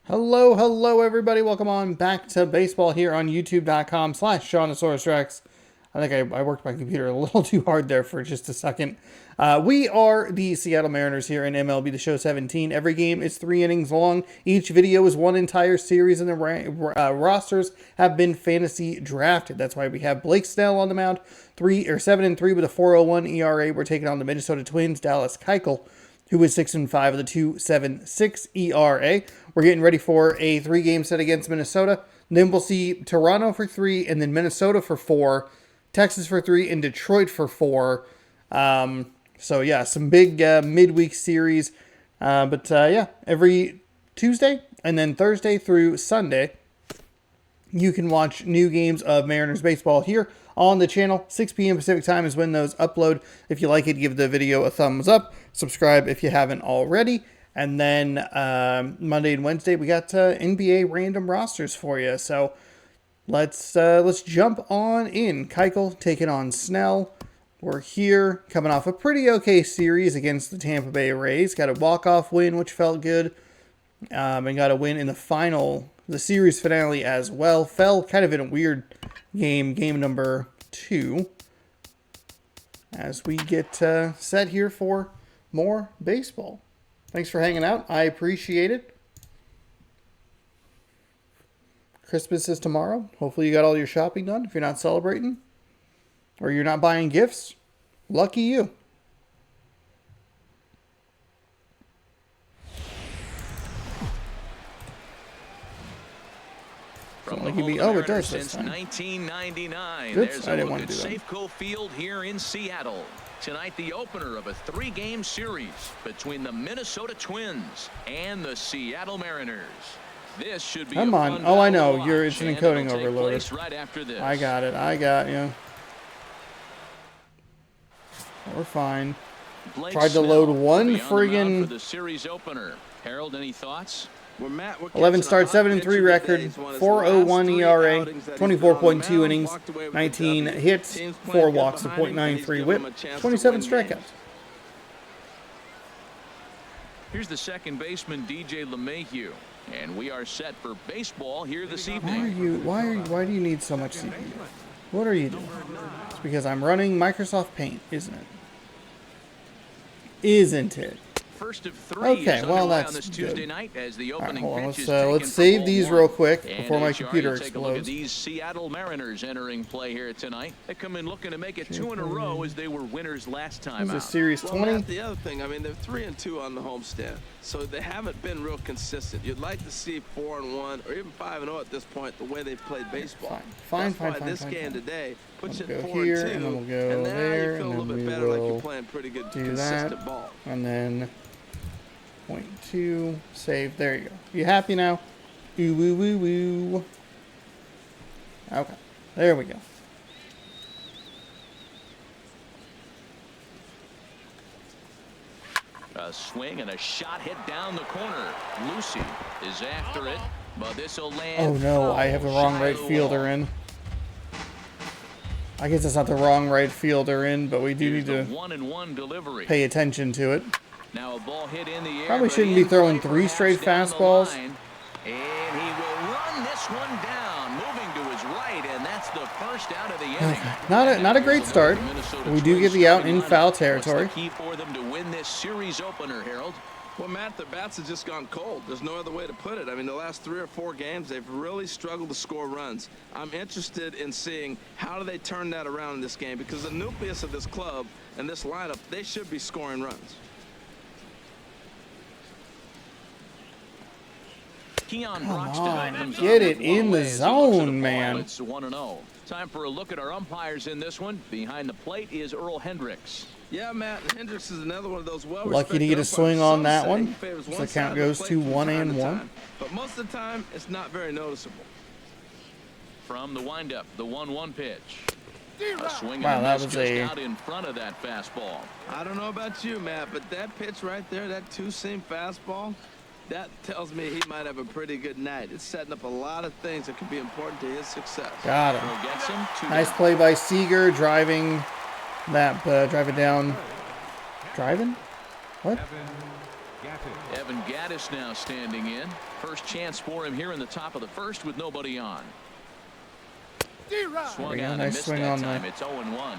Hello, everybody. Welcome on back to baseball here on youtube.com/Seannosaurus. I think I worked my computer a little too hard there for just a second. We are the Seattle Mariners here in MLB The Show 17. Every game is 3 innings long. Each video is one entire series, and the rosters have been fantasy drafted. That's why we have Blake Snell on the mound, 7-3 with a 4.01 ERA. We're taking on the Minnesota Twins, Dallas Keuchel, who is 6-5 with a 2.76 ERA. We're getting ready for a 3-game set against Minnesota. Then we'll see Toronto for 3, and then Minnesota for 4, Texas for 3, and Detroit for 4. So yeah, some big midweek series. But every Tuesday and then Thursday through Sunday, you can watch new games of Mariners baseball here on the channel. 6 p.m. Pacific time is when those upload. If you like it, give the video a thumbs up. Subscribe if you haven't already. And then Monday and Wednesday, we got NBA random rosters for you. So let's jump on in. Keuchel taking on Snell. We're here coming off a pretty okay series against the Tampa Bay Rays. Got a walk-off win, which felt good. And got a win in the series finale as well. Fell kind of in a weird game number 2. As we get set here for more baseball. Thanks for hanging out. I appreciate it. Christmas is tomorrow. Hopefully you got all your shopping done. If you're not celebrating or you're not buying gifts, lucky you. From like the it home does since this time. 1999. Oops, There's I a didn't look want to at do that. Safeco Field here in Seattle. Tonight, the opener of a 3-game series between the Minnesota Twins and the Seattle Mariners. This should be Come a on. fun Oh, I battle know. to It's watch, an and encoding it'll take overload. place right after this. I got it. I got you. We're fine. Blake Tried to Snell load will one be on the mound friggin' for the series opener. Harold, any thoughts? Well, Matt, 11 starts, 7-3 record, 4.01 ERA, 24.2 innings, 19 hits, 4 walks, a .93 whip, 27 strikeouts. Here's the second baseman, DJ LeMahieu, and we are set for baseball here this evening. Why do you need so much CPU? What are you doing? It's because I'm running Microsoft Paint, isn't it? Isn't it? First of 3 Okay, is well, underway that's on this Tuesday good. night as the All right, opening hold on. pitch is taken Let's for save ball these 1. real quick And before my HR, computer you take a look at explodes. these Seattle Mariners entering play here tonight. They come in looking to make it 2 in a row as they were winners last time This is out. Series Well, 20. Matt, the other thing, I mean, they're 3-2 on the homestand, so they haven't been real consistent. You'd like to see 4-1 or even 5-0 at this point, the way they've played baseball. Fine. That's why this game today puts you We'll at go 4-2, here, and then we'll go and now there, you feel a and little then bit we better, like will you're playing pretty good, do consistent that. ball. And then 0.2 save. There you go. You happy now? Ooh, woo, woo, woo. Okay. There we go. A swing and a shot hit down the corner. Lucy is after it, but this will land. Oh no, I have the wrong right fielder in. I guess that's not the wrong right fielder in, but we do need to 1-1 delivery. pay attention to it. Now a ball hit in the air. Probably but shouldn't be in throwing play 3 straight perhaps down the fastballs. line. And he will run this one down, moving to his right, and that's the first out of the inning. Not a great start. We do get the out in foul territory. What's the key for them to win this series opener, Harold? Well, Matt, their bats have just gone cold. There's no other way to put it. I mean, the last 3 or 4 games, they've really struggled to score runs. I'm interested in seeing how do they turn that around in this game, because the nucleus of this club and this lineup, they should be scoring runs. Keon Come Brockstein on, comes get up it with in one the away as he looks at zone, ball. man. It's 1-0. Time for a look at our umpires in this one. Behind the plate is Earl Hendricks. Yeah, Matt, Hendricks is another one of those Lucky to get a swing on that one. So the count goes to 1-1. But most of the time, it's not very noticeable. From the windup, the 1-1 pitch. A swing Wow, and a that miss was just a- out in front of that fastball. I don't know about you, Matt, but that pitch right there, that 2-seam fastball, that tells me he might have a pretty good night. It's setting up a lot of things that could be important to his success. Got him. Throw gets him. 2 Nice down. play by Seager, driving that, driving down. Driving? What? Evan Gattis now standing in. First chance for him here in the top of the first with nobody on. Swung on and nice missed swing that on time. there. It's 0-1.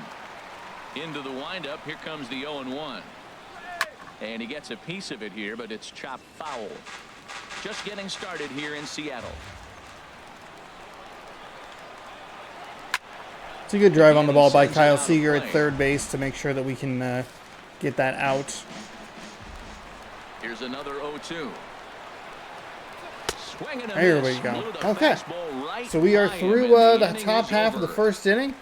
Into the windup. Here comes the 0-1. And he gets a piece of it here, but it's chopped foul. Just getting started here in Seattle. It's a good drive on the ball by Kyle Seager at third base to make sure that we can get that out. Here's another 0-2. There we go. Okay. So we are through the top half of the first inning.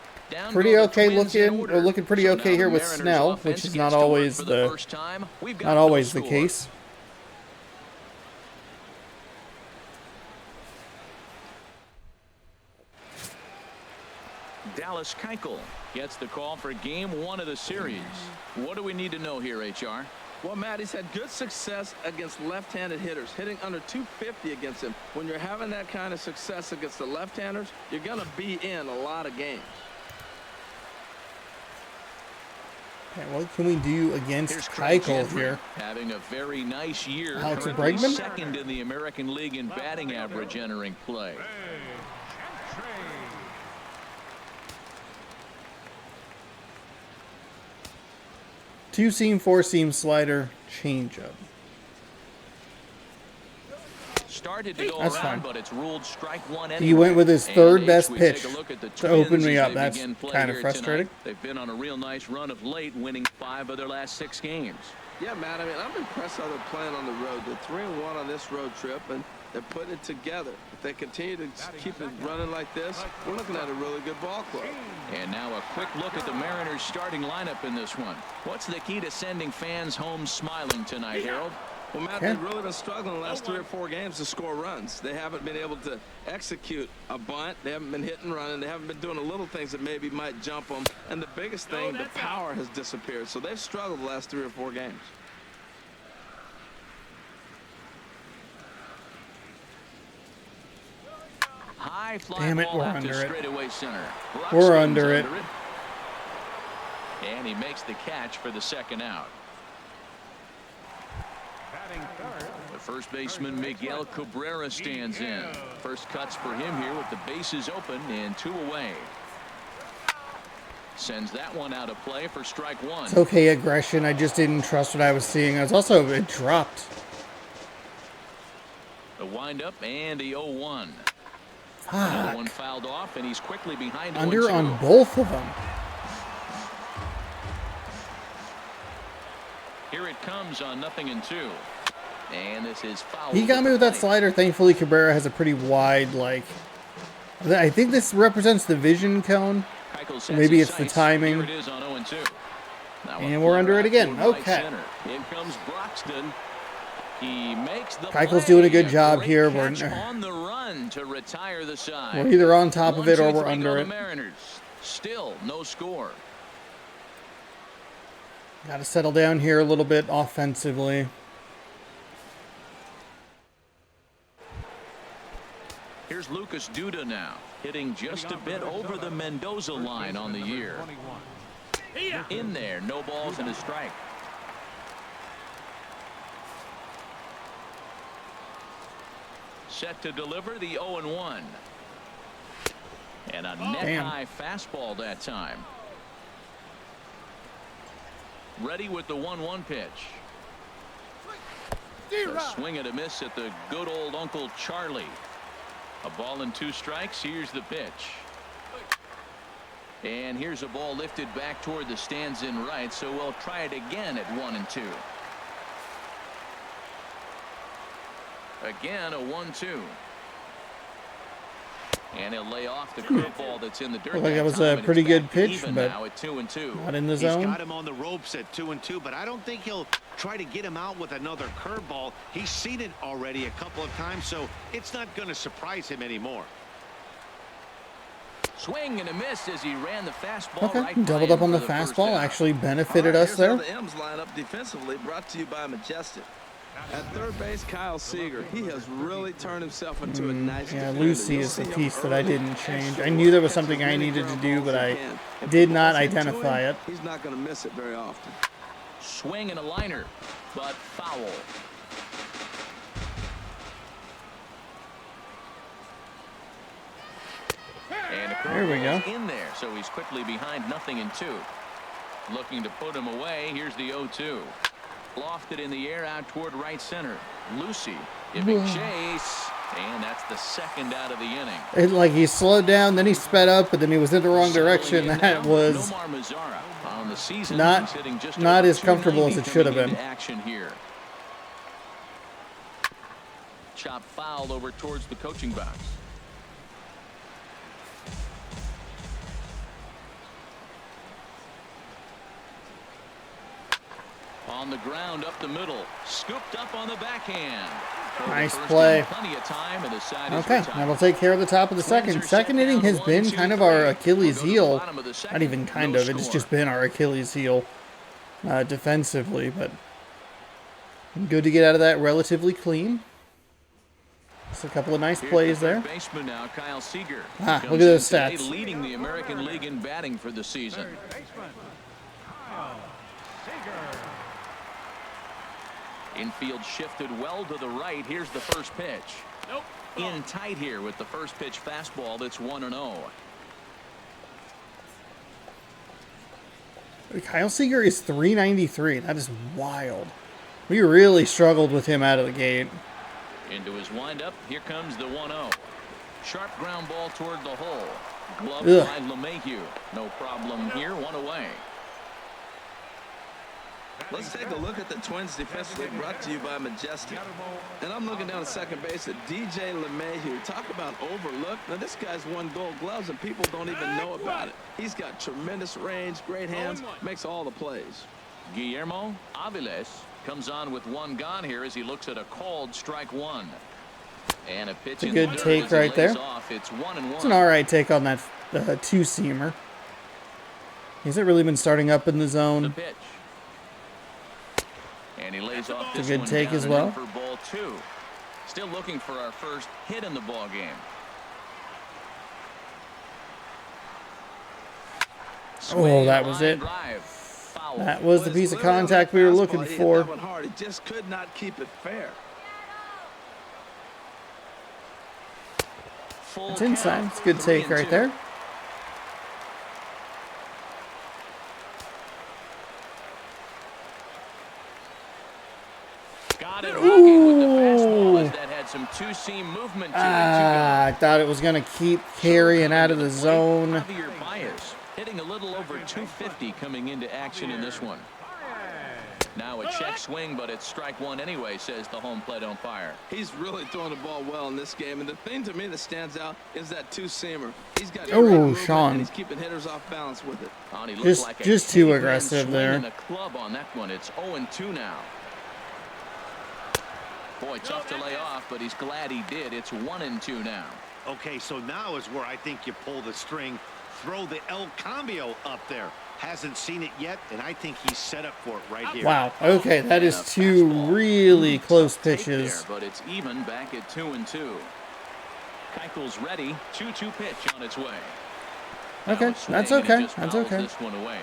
Pretty okay looking. We're looking pretty okay here with Snell, which is not always the case. Dallas Keuchel gets the call for game 1 of the series. What do we need to know here, HR? Well, Matt, he's had good success against left-handed hitters, hitting under 250 against him. When you're having that kind of success against the left-handers, you're going to be in a lot of games. Okay, what can we do against Keuchel here? Having a very nice year. Alex Currently Bregman? second in the American League in batting average entering play. Two-seam, four-seam slider, changeup. Started to go That's around, fine. but it's ruled strike one. He went with his third best we pitch take a look at the to open Twins me as up. they That's begin play kind of here frustrating. tonight. They've been on a real nice run of late, winning 5 of their last 6 games. Yeah, Matt, I mean, I'm impressed how they're playing on the road. They're 3-1 on this road trip, and they're putting it together. If they continue to keep it running like this, we're looking at a really good ball club. And now a quick look at the Mariners' starting lineup in this one. What's the key to sending fans home smiling tonight, Harold? Well, Matt, they've really been struggling the last 3 or 4 games to score runs. They haven't been able to execute a bunt. They haven't been hitting, running. They haven't been doing the little things that maybe might jump them. And the biggest thing, the power has disappeared. So they've struggled the last 3 or 4 games. High fly Damn it, ball we're out to under it. straightaway center. We're under it. And he makes the catch for the second out. The first baseman Miguel Cabrera stands in. First cuts for him here with the bases open and 2 away. Sends that one out of play for strike 1. It's okay, aggression. I just didn't trust what I was seeing. I was also, it dropped. The windup and the 0-1. Fuck. Another one fouled off, and he's quickly behind Under 1-2. on both of them. Here it comes on 0-2. And this is foul. He got me with that slider. Thankfully, Cabrera has a pretty wide, like, I think this represents the vision cone. Maybe it's the timing. Here it is on 0-2. Now And we're under it again. right Okay. center. In comes Broxton. He makes the Keuchel's play. doing a good job Great here. catch on the run to retire the side. We're either on top of it or 1-2-3 we're under go it. the Mariners. Still no score. Got to settle down here a little bit offensively. Here's Lucas Duda now, hitting just a bit over the Mendoza line on the year. In there, no balls and a strike. Set to deliver the 0-1. And a net-high fastball that time. Ready with the 1-1 pitch. A swing and a miss at the good old Uncle Charlie. A ball and 2 strikes. Here's the pitch. And here's a ball lifted back toward the stands in right, so we'll try it again at 1-2. Again, a 1-2. And he'll lay off the curveball that's in the dirt. Looked like that was a pretty good pitch, but now at 2-2. Not in the He's zone. got him on the ropes at 2-2, but I don't think he'll try to get him out with another curveball. He's seen it already a couple of times, so it's not going to surprise him anymore. Swing and a miss as he ran the fastball. Okay, right doubled by up on him the for first fastball. out. Actually All benefited right, us here's how there. the M's line up defensively, brought to you by Majestic. At third base, Kyle Seager. He has really turned himself into a nice Yeah, defender. Lucy You'll is the see him piece that I early, didn't change. extra I knew there was work, something catches I many needed to ground do, balls but he I can. If did the not ball's hit to identify him, it. He's not going to miss it very often. Swing and a liner, but foul. There we go. In there, so he's quickly behind 0-2. Looking to put him away. Here's the 0-2. Lofted in the air out toward right center. Lucy giving chase, and that's the second out of the inning. It, like, he slowed down, then he sped up, but then he was in the wrong direction. That was not as comfortable as it should have been. Action here. Chop foul over towards the coaching box. On the ground up the middle, scooped up on the backhand. Nice play. Plenty of time, and the side Okay, that'll take care of the top of the second. Second inning has been kind of our Achilles heel. Not even kind of, it's just been our Achilles heel defensively, but good to get out of that relatively clean. Just a couple of nice plays there. Baseman now, Kyle Seager. Look at those stats. Leading the American League in batting for the season. Infield shifted well to the right. Here's the first pitch. In tight here with the first pitch fastball. That's 1-0. Kyle Seager is 393. That is wild. We really struggled with him out of the gate. Into his windup. Here comes the 1-0. Sharp ground ball toward the hole. Glove by LeMahieu. No problem here. One away. Let's take a look at the Twins defensively, brought to you by Majestic. And I'm looking down at second base at DJ LeMahieu. Talk about overlooked. Now, this guy's won Gold Gloves, and people don't even know about it. He's got tremendous range, great hands, makes all the plays. Guillermo Aviles comes on with one gone here as he looks at a called strike one. And a pitch. It's a good take right there. It's 1-1. It's an all right take on that two-seamer. He hasn't really been starting up in the zone. The pitch. And he lays off this a good one take down as well. For ball two. Still looking for our first hit in the ball game. Oh, that was it. That was the piece of contact we were looking for. He just could not keep it fair. It's inside. It's a good take right there. Got it walking with the fastball as that had some two-seam movement to it. I thought it was going to keep carrying out of the zone. Javier Baez hitting a little over 250 coming into action in this one. Now a check swing, but it's strike one anyway, says the home plate umpire. He's really throwing the ball well in this game, and the thing to me that stands out is that two-seamer. He's got Sean. And he's keeping hitters off balance with it. Just too aggressive there. The club on that one. It's 0-2 now. Boy, tough to lay off, but he's glad he did. It's 1-2 now. Okay, so now is where I think you pull the string. Throw the El Cambio up there. Hasn't seen it yet, and I think he's set up for it right here. Wow. Okay, that is two really close pitches. There, but it's even back at 2-2. Keuchel's ready. 2-2 pitch on its way. Okay, that's okay. That's okay. This one away.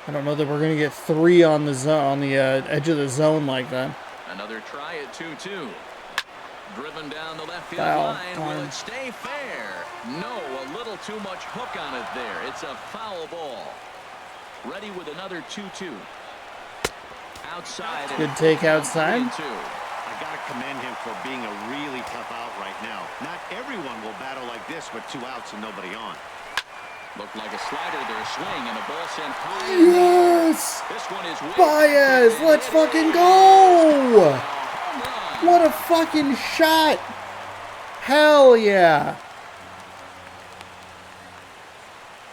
I don't know that we're going to get three on the zone, on the edge of the zone like that. Another try at 2-2. Driven down the left field Foul. line. Will it stay fair? No, a little too much hook on it there. It's a foul ball. Ready with another 2-2. Outside. Good take outside. I got to commend him for being a really tough out right now. Not everyone will battle like this with 2 outs and nobody on. Looked like a slider there, swing, and a ball sent high. Yes! This one is Baez, let's fucking go! What a fucking shot! Hell yeah!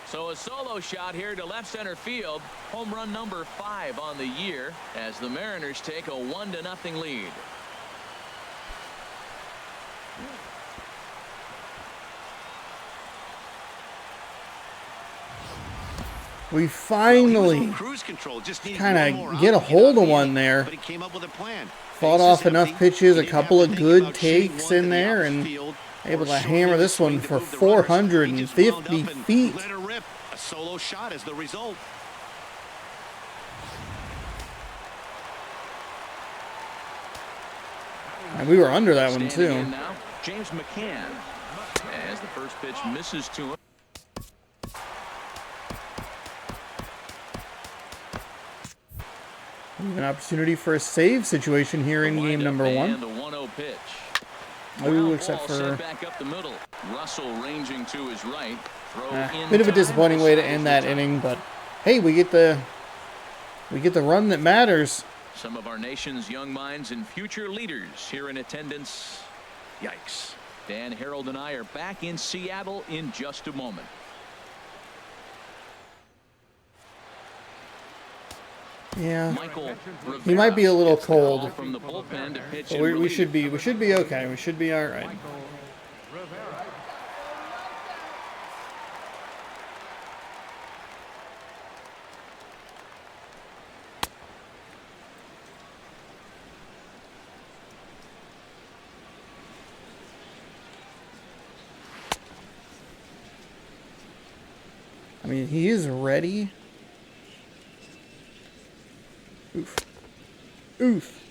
So a solo shot here to left center field. Home run number 5 on the year as the Mariners take a 1-0 lead. We finally kind of get a hold of one there. Fought off enough pitches, a couple of good takes in there, and able to hammer this one for 450 feet. A solo shot is the result. And we were under that one too. James McCann as the first pitch misses to him. An opportunity for a save situation here in game number 1. And the 1-0 pitch. Ooh, except for Set back up the middle. Russell ranging to his right. Throw in bit of a time. disappointing way to end that inning, but hey, we get the run that matters. Some of our nation's young minds and future leaders here in attendance. Yikes. Dan, Harold, and I are back in Seattle in just a moment. Yeah, Michael he might be a little gets the call cold. from the bullpen to pitch But in we relief. should be okay. We should be all right. I mean, he is ready. Oof. Oof.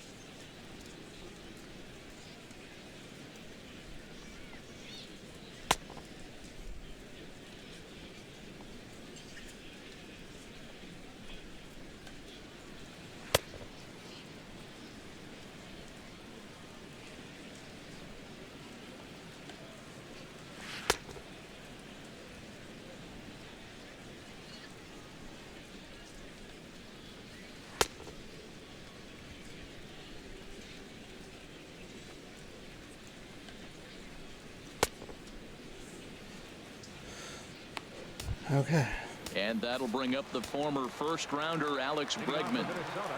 Okay. And that'll bring up the former first-rounder Alex Bregman.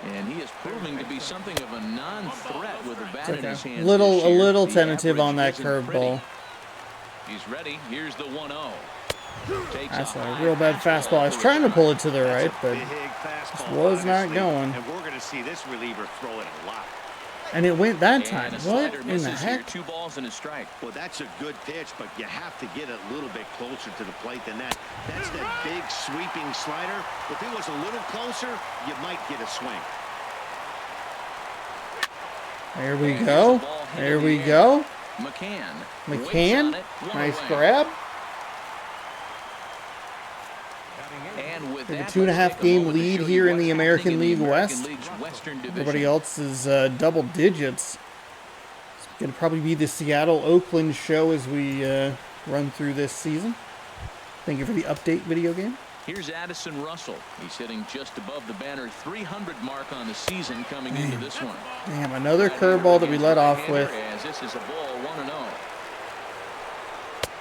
And he is proving to be something of a non-threat with the bat in his hands. A little The tentative on that average isn't pretty. curveball. He's ready. Here's the 1-0. Takes That's a high real bad fastball. I was trying to pull it to the right, but Big fastball, was not obviously. going. And we're going to see this reliever throw it a lot. and it went that And time. a What slider in the misses here. heck? 2 balls and a strike. Well, that's a good pitch, but you have to get a little bit closer to the plate than that. That's that big sweeping slider. If it was a little closer, you might get a swing. There we go. There we go. McCann. McCann. Nice grab. And with We have that, a 2.5 game let's take a moment to lead show here you in the what's American happening in League the West. American League's Western Division. Everybody else is double digits. It's going to probably be the Seattle-Oakland show as we run through this season. Thank you for the update video game. Here's Addison Russell. He's hitting just above the banner 300 mark on the season coming into this one. Damn, another curveball that we let off with. As this is a ball 1-0.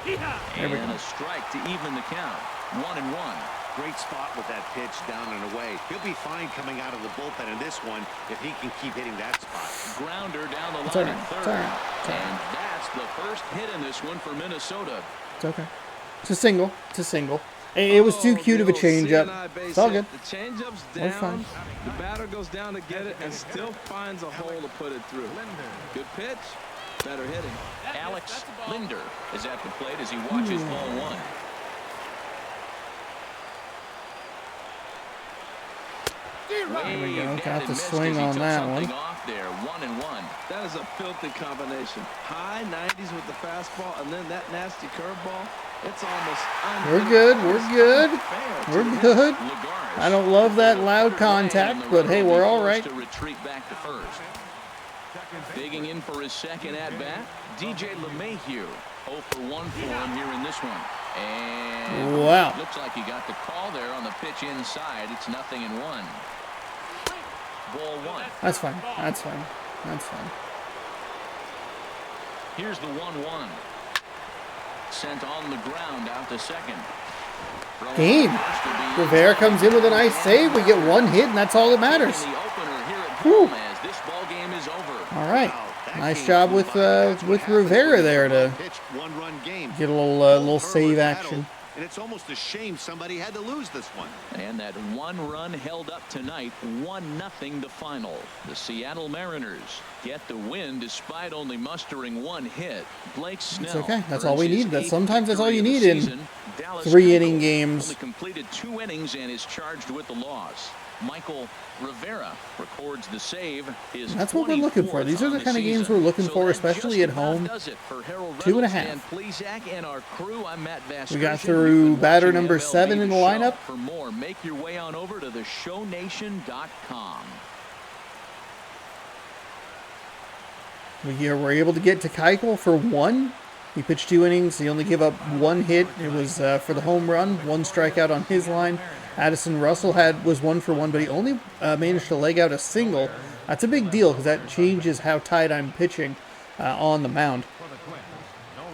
There we And go. a strike to even the count. 1-1. Great spot with that pitch down and away. He'll be fine coming out of the bullpen in this one if he can keep hitting that spot. Grounder down the It's line all at right. third. It's all right. It's all right. And that's the first hit in this one for Minnesota. It's okay. It's a single. It's a single. It was too cute of a changeup. It's all good. The changeup's That's fine. down. The batter goes down to get it and still finds a hole to put it through. Good pitch. Better hitting. Alex Linder is at the plate as he watches ball 1. There we go. Waved Got and the missed swing as he on took that something one. off there. 1-1. That is a filthy combination. High 90s with the fastball and then that nasty curveball. It's almost We're good. We're good. unfair to We're hit. good. Lagares I don't love that loud and contact, the but hey, runner we're will be all right. forced to retreat back to first. Digging in for his second at-bat, DJ LeMahieu. 0 for 1 for him here in this one. And Wow. looks like he got the call there on the pitch inside. It's 0-1. Ball 1. That's fine. That's fine. That's fine. Here's the 1-1. Sent on the ground out to second. Throwing Game. first will be Rivera comes in with a nice save. We get one hit, and that's all that matters. in the opener here at Whew. home as this ball game is over. All right. Wow, that Nice came job from with behind. That's what happens Rivera when there you to pitch one-run game. get a little Both save hurlers action. battled, and it's almost a shame somebody had to lose this one. And that one run held up tonight, 1-0 the final. The Seattle Mariners get the win despite only mustering 1 hit. Blake Snell. okay. That's all we earns his need. 8th Sometimes that's all you victory of need the in season. Dallas 3-inning Keuchel games. only completed 2 innings and is charged with the loss. Michael Rivera records the save. His That's what we're looking for. 24th These are on the kind of games season. we're looking So for, that especially just at home. about does it for Harold 2.5. Reynolds, Dan Plesac, and our crew. I'm Matt Vasgersian. We got You've through been batter watching number MLB 7 in the Show. lineup. For more, make your way on over to theshownation.com. We were able to get to Keuchel for 1. He pitched 2 innings. He only gave up 1 hit. It was for the home run, 1 strikeout on his line. Addison Russell was 1 for 1, but he only managed to leg out a single. That's a big deal because that changes how tight I'm pitching on the mound.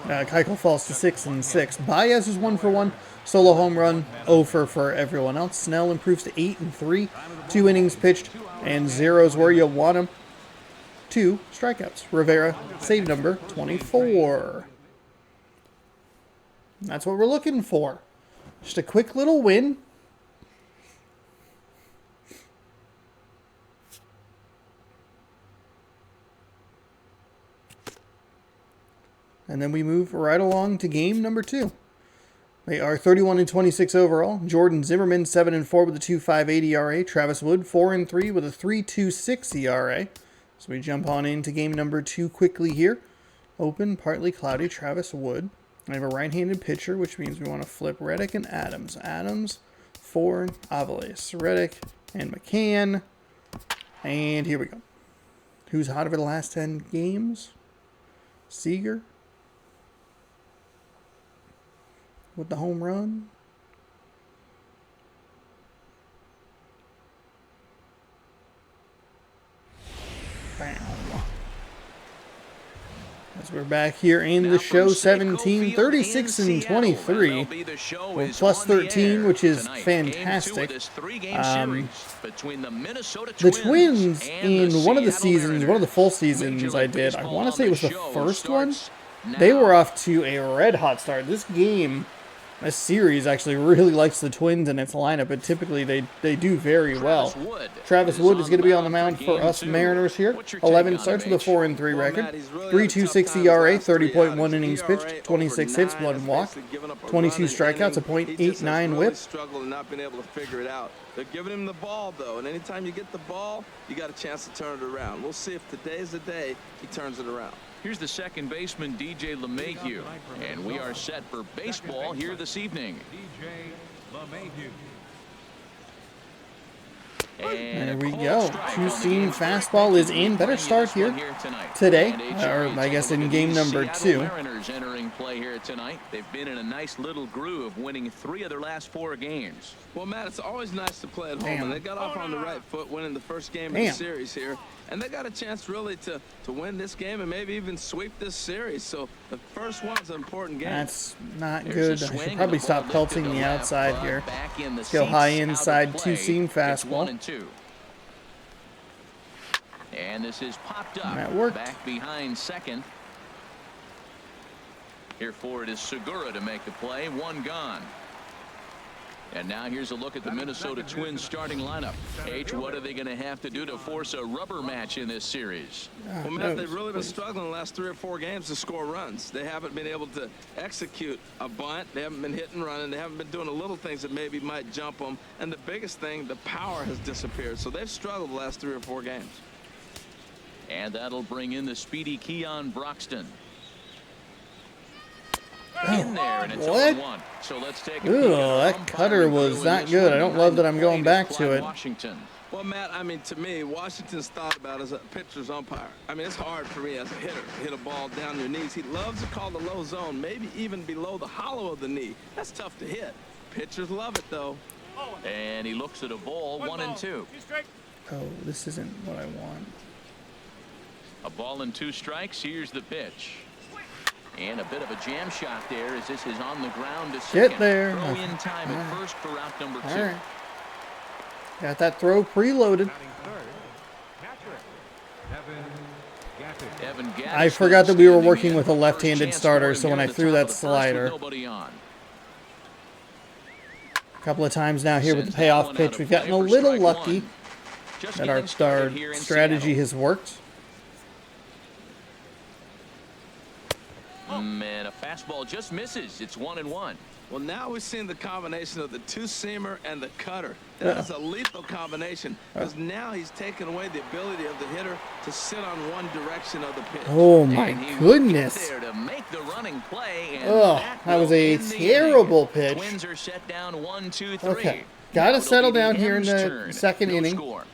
Keuchel falls to 6 and 6. Baez is 1 for 1. Solo home run, 0 for everyone else. Snell improves to 8 and 3. 2 innings pitched, and 0's where you want him. 2 strikeouts. Rivera, save number 24. That's what we're looking for. Just a quick little win. And then we move right along to game number 2. They are 31 and 26 overall. Jordan Zimmerman 7 and 4 with a 2.58 ERA. Travis Wood 4 and 3 with a 3.26 ERA. So we jump on into game number 2 quickly here. Open, partly cloudy, Travis Wood. I have a right-handed pitcher, which means we want to flip Reddick and Adams. Adams, Ford, Avalos, Reddick, and McCann. And here we go. Who's hot over the last 10 games? Seager. With the home run. Bam. As we're back here in the show 17, 36 and 23. We're plus 13, which is fantastic. The Twins in one of the seasons, one of the full seasons I did, I want to say it was the first one, they were off to a red hot start. This series actually really likes the Twins in its lineup, but typically they do very well. Travis Wood is going to be on the mound for us Mariners here. 11 starts with a 4 and 3 record. 3.26 ERA, 30.1 innings pitched, 26 hits, 1 walk, 22 strikeouts, a .89 whip. Struggling not being able to figure it out. They're giving him the ball though, and anytime you get the ball, you got a chance to turn it around. We'll see if today's the day he turns it around. Here's the second baseman, DJ LeMahieu, and we are set for baseball here this evening. There we go. Two-seam fastball is in. Better start here today, or I guess in game number 2. Mariners entering play here tonight. They've been in a nice little groove, winning 3 of their last 4 games. Well, Matt, it's always nice to play at home, and they got off on the right foot, winning the first game of the series here. And they got a chance really to win this game and maybe even sweep this series. So the first one's an important game. That's not good. I should probably stop pelting the outside here. Let's go high inside two-seam fastball. And this is popped up. That worked. Back behind second. Here for it is Segura to make the play. 1 gone. And now here's a look at the Minnesota Twins starting lineup. H, what are they going to have to do to force a rubber match in this series? Well, Matt, they've really been struggling the last 3 or 4 games to score runs. They haven't been able to execute a bunt. They haven't been hitting and running. They haven't been doing the little things that maybe might jump them. And the biggest thing, the power has disappeared. So they've struggled the last 3 or 4 games. And that'll bring in the speedy Keon Broxton. In there, and it's 0-1. So let's take a peek. That cutter was not good. I don't love that I'm going back to it. Washington. Well, Matt, I mean, to me, Washington's thought about as a pitcher's umpire. I mean, it's hard for me as a hitter to hit a ball down your knees. He loves to call the low zone, maybe even below the hollow of the knee. That's tough to hit. Pitchers love it, though. And he looks at a ball, 1-2. Oh, this isn't what I want. A ball and 2 strikes. Here's the pitch. And a bit of a jam shot there as this is on the ground to second. Get there. Throw in time at first for out number 2. Right. Got that throw preloaded. I forgot that we were working with a left-handed starter, so when I threw that slider. A couple of times now here with the payoff pitch, we've gotten a little lucky that our strategy has worked. And a fastball just misses. It's 1-1. Well, now we've seen the combination of the two-seamer and the cutter. That is a lethal combination because now he's taken away the ability of the hitter to sit on one direction of the pitch. Oh, my goodness. There to make the running play, and that was a terrible pitch. Twins are set down 1-2-3. Okay, got to settle down here in the second inning. Score.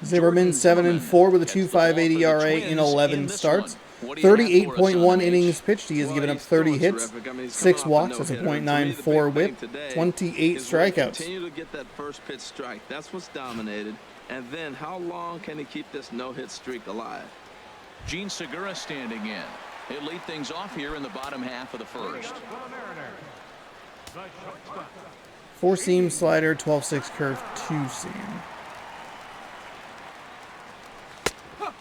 Zimmerman 7-4 with a 2.58 ERA in 11 starts. 38.1 innings pitched. He has given up 30 hits, 6 walks, that's a .94 whip, 28 strikeouts. Continue to get that first pitch strike. That's what's dominated. And then how long can he keep this no-hit streak alive? Gene Segura standing in. He'll lead things off here in the bottom half of the first. 4-seam slider, 12-6 curve, 2-seam.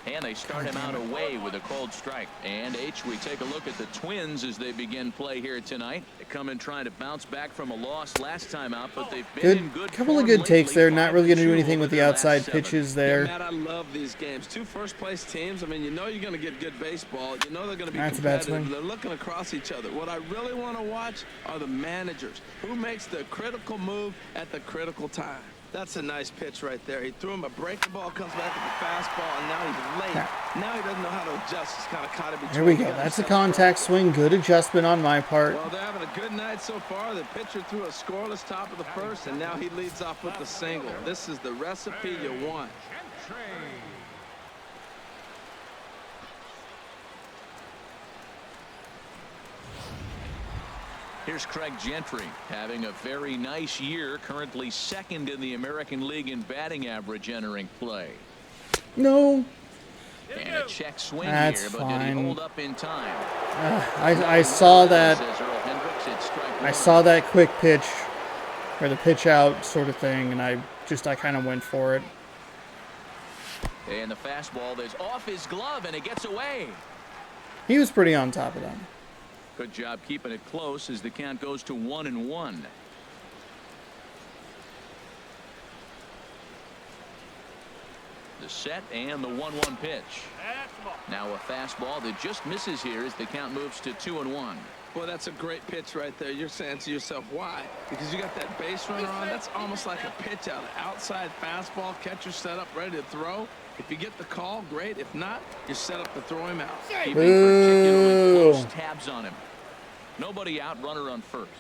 And they start him out away with a cold strike. And we take a look at the Twins as they begin play here tonight. They come in trying to bounce back from a loss last time out, but they've been in good couple of good takes there. Not really going to do anything with the outside pitches there. Matt, I love these games. 2 first-place teams. I mean, you know you're going to get good baseball. You know they're going to be competitive. They're looking across each other. What I really want to watch are the managers. Who makes the critical move at the critical time? That's a nice pitch right there. He threw him a breaking ball, comes back with the fastball, and now he's late. Now he doesn't know how to adjust. He's kind of caught it between. Here we go. That's a contact swing. Good adjustment on my part. Well, they're having a good night so far. The pitcher threw a scoreless top of the first, and now he leads off with the single. This is the recipe you want. Here's Craig Gentry having a very nice year, currently second in the American League in batting average entering play. No. And a check swing That's here, but fine. did he hold up in time? I saw that. I saw that quick pitch, or the pitch out sort of thing, and I kind of went for it. And the fastball is off his glove, and it gets away. He was pretty on top of that. Good job keeping it close as the count goes to 1-1. The set and the 1-1 pitch. Now a fastball that just misses here as the count moves to 2-1. Boy, that's a great pitch right there. You're saying to yourself, why? Because you got that base runner on. That's almost like a pitch out. An outside fastball, catcher set up, ready to throw. If you get the call, great. If not, you're set up to throw him out. Keeping particularly close tabs on him. Nobody out, runner on first.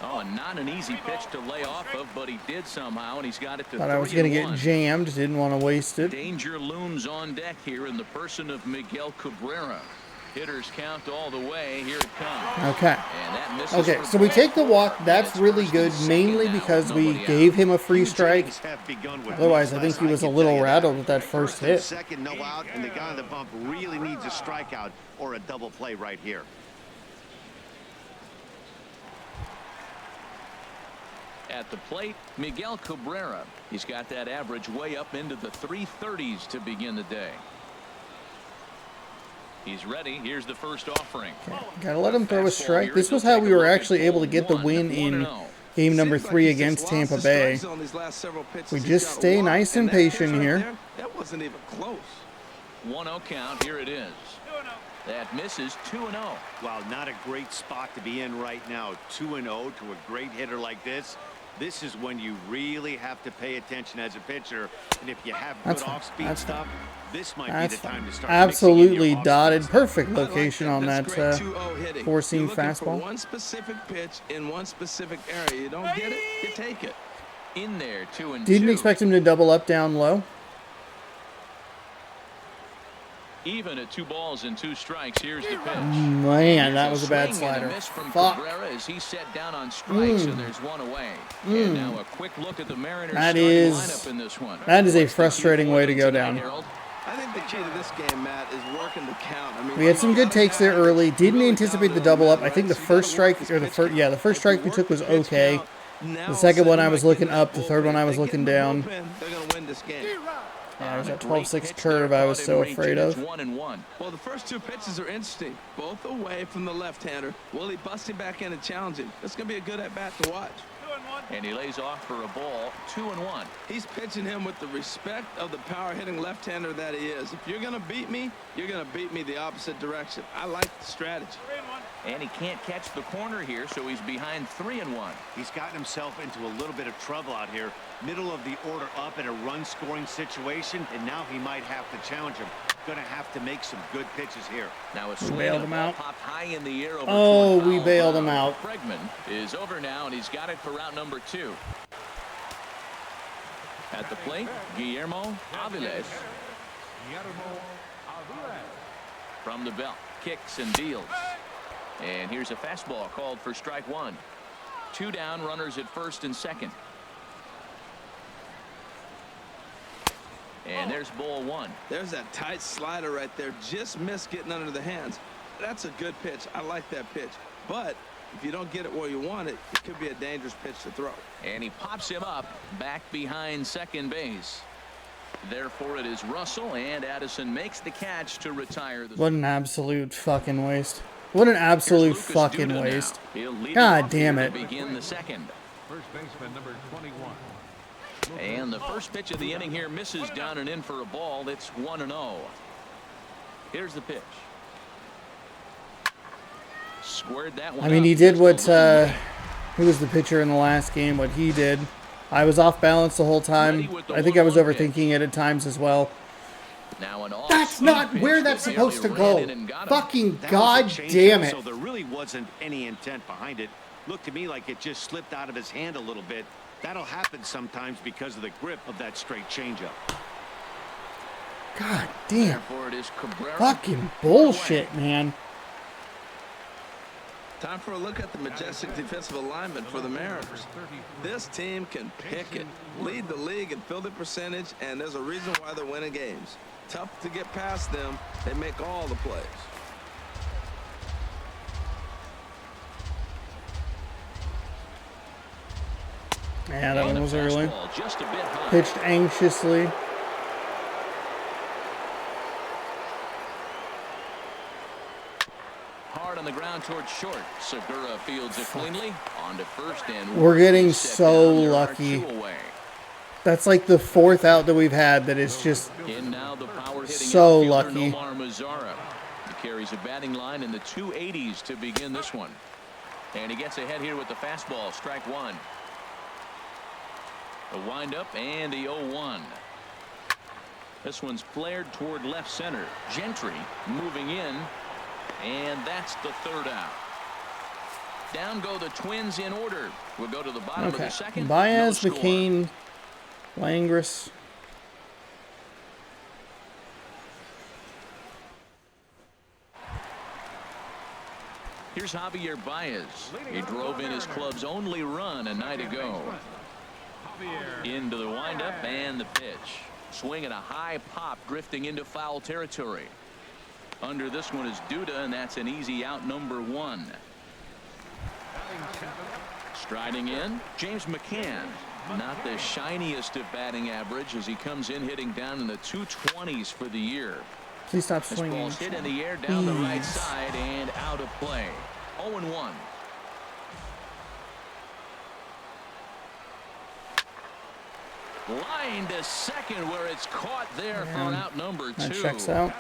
Oh, not an easy pitch to lay off of, but he did somehow, and he's got it to 3-1. Thought I was going to get jammed. Didn't want to waste it. Danger looms on deck here in the person of Miguel Cabrera. Hitters count all the way. Here it comes. Okay. And that misses. Okay, so we take the walk. That's really good, mainly because we gave him a free strike. Otherwise, I think he was a little rattled with that first hit. Second, no out, and the guy on the bump really needs a strikeout or a double play right here. At the plate, Miguel Cabrera. He's got that average way up into the 330s to begin the day. He's ready. Here's the first offering. Okay. Gotta let him throw a strike. This was how we were actually able to get the win in game number 3 against Tampa Bay. We just stay nice and patient here. That wasn't even close. 1-0 count. Here it is. That misses. 2-0. Wow, not a great spot to be in right now. 2-0 to a great hitter like this. This is when you really have to pay attention as a pitcher. And if you have good off-speed stuff, this might be the time to start. Absolutely dotted. Perfect location on that 4-seam fastball. One specific pitch in one specific area. You don't get it, you take it. In there, 2-2. Didn't expect him to double up down low. Even at 2 balls and 2 strikes. Here's the pitch. Man, that was a bad slider. Fuck. As he set down on strikes, and there's one away. And now a quick look at the Mariners lineup in this one. That is a frustrating way to go down. I think the key to this game, Matt, is working the count. I mean, we had some good takes there early. Didn't anticipate the double up. I think the first strike, or the first strike we took was okay. The second one I was looking up. The third one I was looking down. They're going to win this game. Yeah, it was that 12-6 curve I was so afraid of. 1-1. Well, the first 2 pitches are interesting. Both away from the left-hander. Will he bust him back in and challenge him? It's going to be a good at-bat to watch. And he lays off for a ball. 2-1. He's pitching him with the respect of the power-hitting left-hander that he is. If you're going to beat me, you're going to beat me the opposite direction. I like the strategy. And he can't catch the corner here, so he's behind 3-1. He's gotten himself into a little bit of trouble out here. Middle of the order up in a run-scoring situation, and now he might have to challenge him. Going to have to make some good pitches here. Now a swing bailed him out. popped high in the air over Oh, we bailed him out. Bregman is over now, and he's got it for route number 2. At the plate, Guillermo Aviles. From the belt, kicks and deals. And here's a fastball called for strike 1. 2 down, runners at first and second. And there's ball 1. There's that tight slider right there. Just missed getting under the hands. That's a good pitch. I like that pitch. But if you don't get it where you want it, it could be a dangerous pitch to throw. And he pops him up back behind second base. Therefore, it is Russell, and Addison makes the catch to retire. What an absolute fucking waste. What an absolute fucking waste. God damn it. Begin the second. First baseman number 21. And the first pitch of the inning here misses down and in for a ball. It's 1-0. Here's the pitch. Squared that one. I mean, he did what, who was the pitcher in the last game, what he did. I was off balance the whole time. I think I was overthinking it at times as well. Now an That's not where that's supposed to go. Fucking goddamn it. So there really wasn't any intent behind it. Looked to me like it just slipped out of his hand a little bit. That'll happen sometimes because of the grip of that straight changeup. God damn. Therefore, it is Cabrera. Fucking bullshit, man. Time for a look at the majestic defensive alignment for the Mariners. This team can pick it, lead the league in fielding percentage, and there's a reason why they're winning games. Tough to get past them. They make all the plays. Yeah, that one was early. Just a bit high. Pitched anxiously. Hard on the ground towards short. Segura fields it cleanly. On to first, and We're getting so lucky. That's like the 4th out that we've had that is just in now the power hitting so outfielder lucky. Nomar Mazara. He carries a batting line in the 280s to begin this one. And he gets ahead here with the fastball. Strike 1. The windup and the 0-1. This one's flared toward left center. Gentry moving in. And that's the 3rd out. Down go the Twins in order. We'll go to the bottom of the second. Baez, No score. McCain, Langris. Here's Javier Baez. He drove in his club's only run a night ago. Into the windup and the pitch. Swing and a high pop drifting into foul territory. Under this one is Duda, and that's an easy out, number 1. Striding in, James McCann. Not the shiniest of batting average as he comes in hitting down in the 220s for the year. Please stop This swinging. ball's hit in the air down the right side and out of play. 0-1. Line to second where it's caught there for out number 2. That checks out.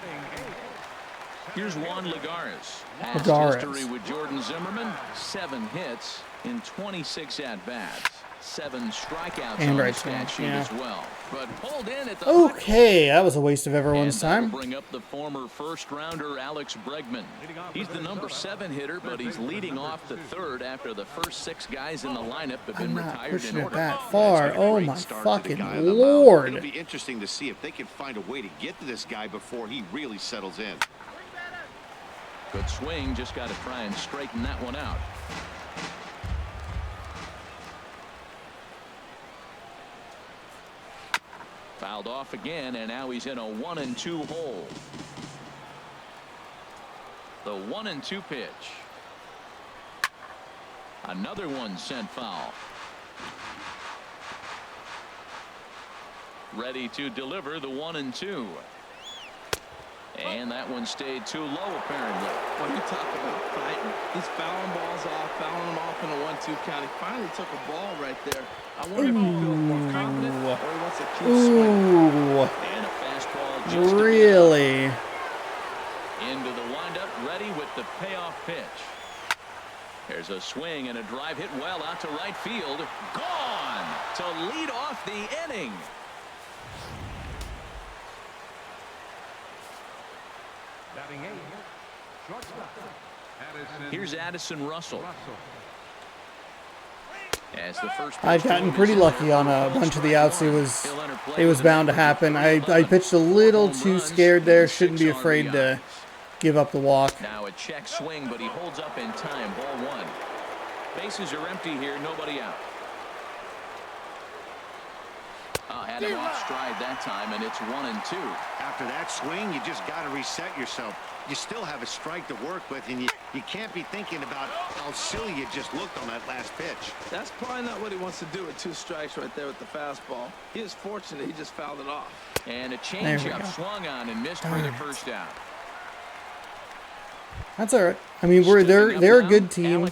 Here's Juan Lagares. Past Lagares. history with Jordan Zimmerman. 7 hits in 26 at-bats. 7 strikeouts And on the right stat swing, sheet yeah. as well. But pulled in at the Okay, that was a waste of everyone's and time. bring up the former first-rounder Alex Bregman. He's the number 7 hitter, but he's leading off the 3rd after the first 6 guys in the lineup have been I'm not retired pushing in it order. that far. Oh Great my start to the fucking guy on the mound. lord. It'll be interesting to see if they can find a way to get to this guy before he really settles in. Good swing, just got to try and straighten that one out. Fouled off again, and now he's in a 1-2 hole. The 1-2 pitch. Another one sent foul. Ready to deliver the 1-2. And that one stayed too low, apparently. When you talk about fighting, he's fouling balls off, fouling them off in a 1-2 count. He finally took a ball right there. I wonder if he feels more confident or he wants to keep swinging. Ooh, And a fastball just really? into the windup, ready with the payoff pitch. There's a swing and a drive hit well out to right field. Gone to lead off the inning. Batting 8, shortstop. Here's Addison Russell. As the first I've gotten pretty lucky on a bunch of the outs. It was bound to happen. I pitched a little too scared there. Shouldn't be afraid to give up the walk. Now a check swing, but he holds up in time. Ball 1. Bases are empty here. Nobody out. Had him off stride that time, and it's 1-2. After that swing, you just got to reset yourself. You still have a strike to work with, and you can't be thinking about how silly you just looked on that last pitch. That's probably not what he wants to do with 2 strikes right there with the fastball. He is fortunate he just fouled it off. And a changeup swung on and missed for the first out. That's all right. I mean, they're a good team.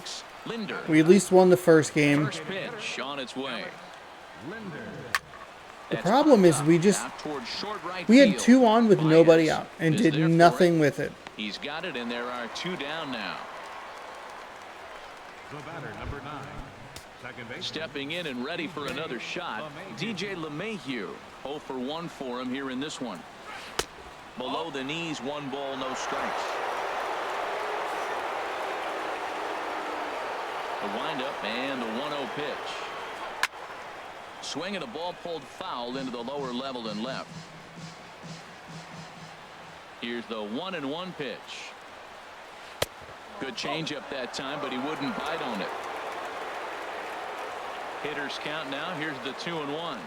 We at least won the first game. First pitch on its way. The problem is we had 2 on with nobody out and did nothing with it. He's got it, and there are 2 down now. The batter, number 9, second base. Stepping in and ready for another shot, DJ LeMahieu. 0 for 1 for him here in this one. Below the knees, 1 ball, no strikes. The windup and the 1-0 pitch. Swing and a ball pulled foul into the lower level and left. Here's the 1-1 pitch. Good changeup that time, but he wouldn't bite on it. Hitters count now. Here's the 2-1.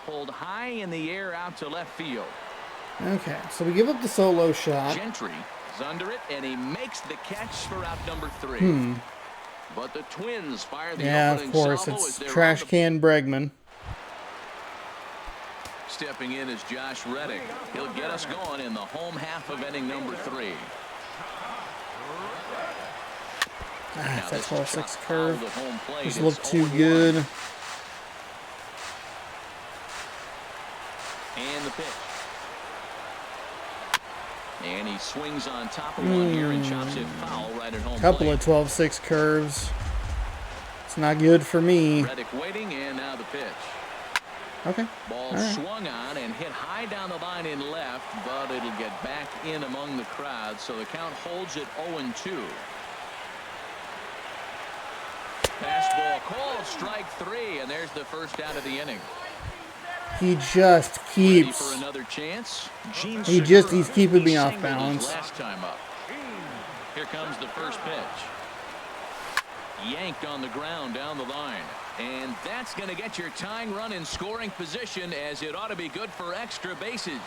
Pulled high in the air out to left field. Okay, so we give up the solo shot. Gentry is under it, and he makes the catch for out number 3. But the Twins fire the opening of course, salvo it's as trash can Bregman. Stepping in is Josh Reddick. He'll get us going in the home half of inning number 3. That 12-6 curve just looked too good. And the pitch. And he swings on top of one here and chops it foul right at home. Couple of 12-6 curves. It's not good for me. Reddick waiting, and now the pitch. Okay. Ball swung on and hit high down the line in left, but it'll get back in among the crowd, so the count holds at 0-2. Fastball called, strike 3, and there's the first out of the inning. He just keeps. For another chance. He's keeping me off balance. Last time up. Here comes the first pitch. Yanked on the ground down the line. And that's going to get your tying run in scoring position, as it ought to be good for extra bases.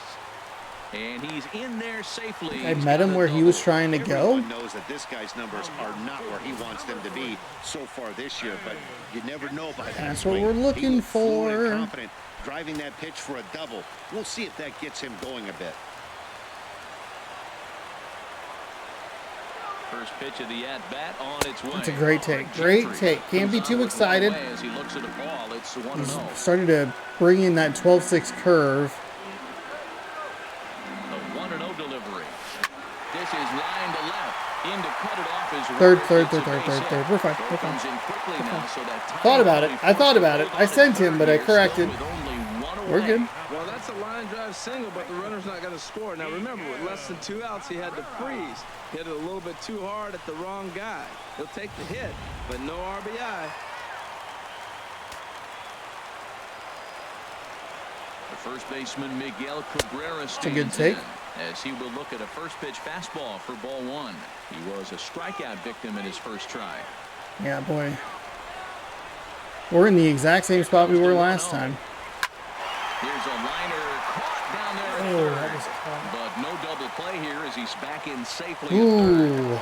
And he's in there safely. I met him where he was trying to go. Everyone knows that this guy's numbers are not where he wants them to be so far this year, but you never know by that. That's what we're looking for. Confident, driving that pitch for a double. We'll see if that gets him going a bit. First pitch of the at-bat on its way. It's a great take. Great take. Can't be too excited. As he looks at a ball, it's 1-0. He's starting to bring in that 12-6 curve. The 1-0 delivery. This is line to left. In to cut it off is Third. We're fine. Comes in quickly now, so that Thought about it. I sent him, but I corrected. We're good. Well, that's a line drive single, but the runner's not going to score. Now, remember, with less than 2 outs, he had to freeze. Hit it a little bit too hard at the wrong guy. He'll take the hit, but no RBI. The first baseman, Miguel Cabrera, It's a good take. As he will look at a first pitch fastball for ball 1. He was a strikeout victim in his first try. Yeah, boy. We're in the exact same spot we were last time. Here's a liner caught down there. Oh, that was caught. But no double play here as he's back in safely. Ooh.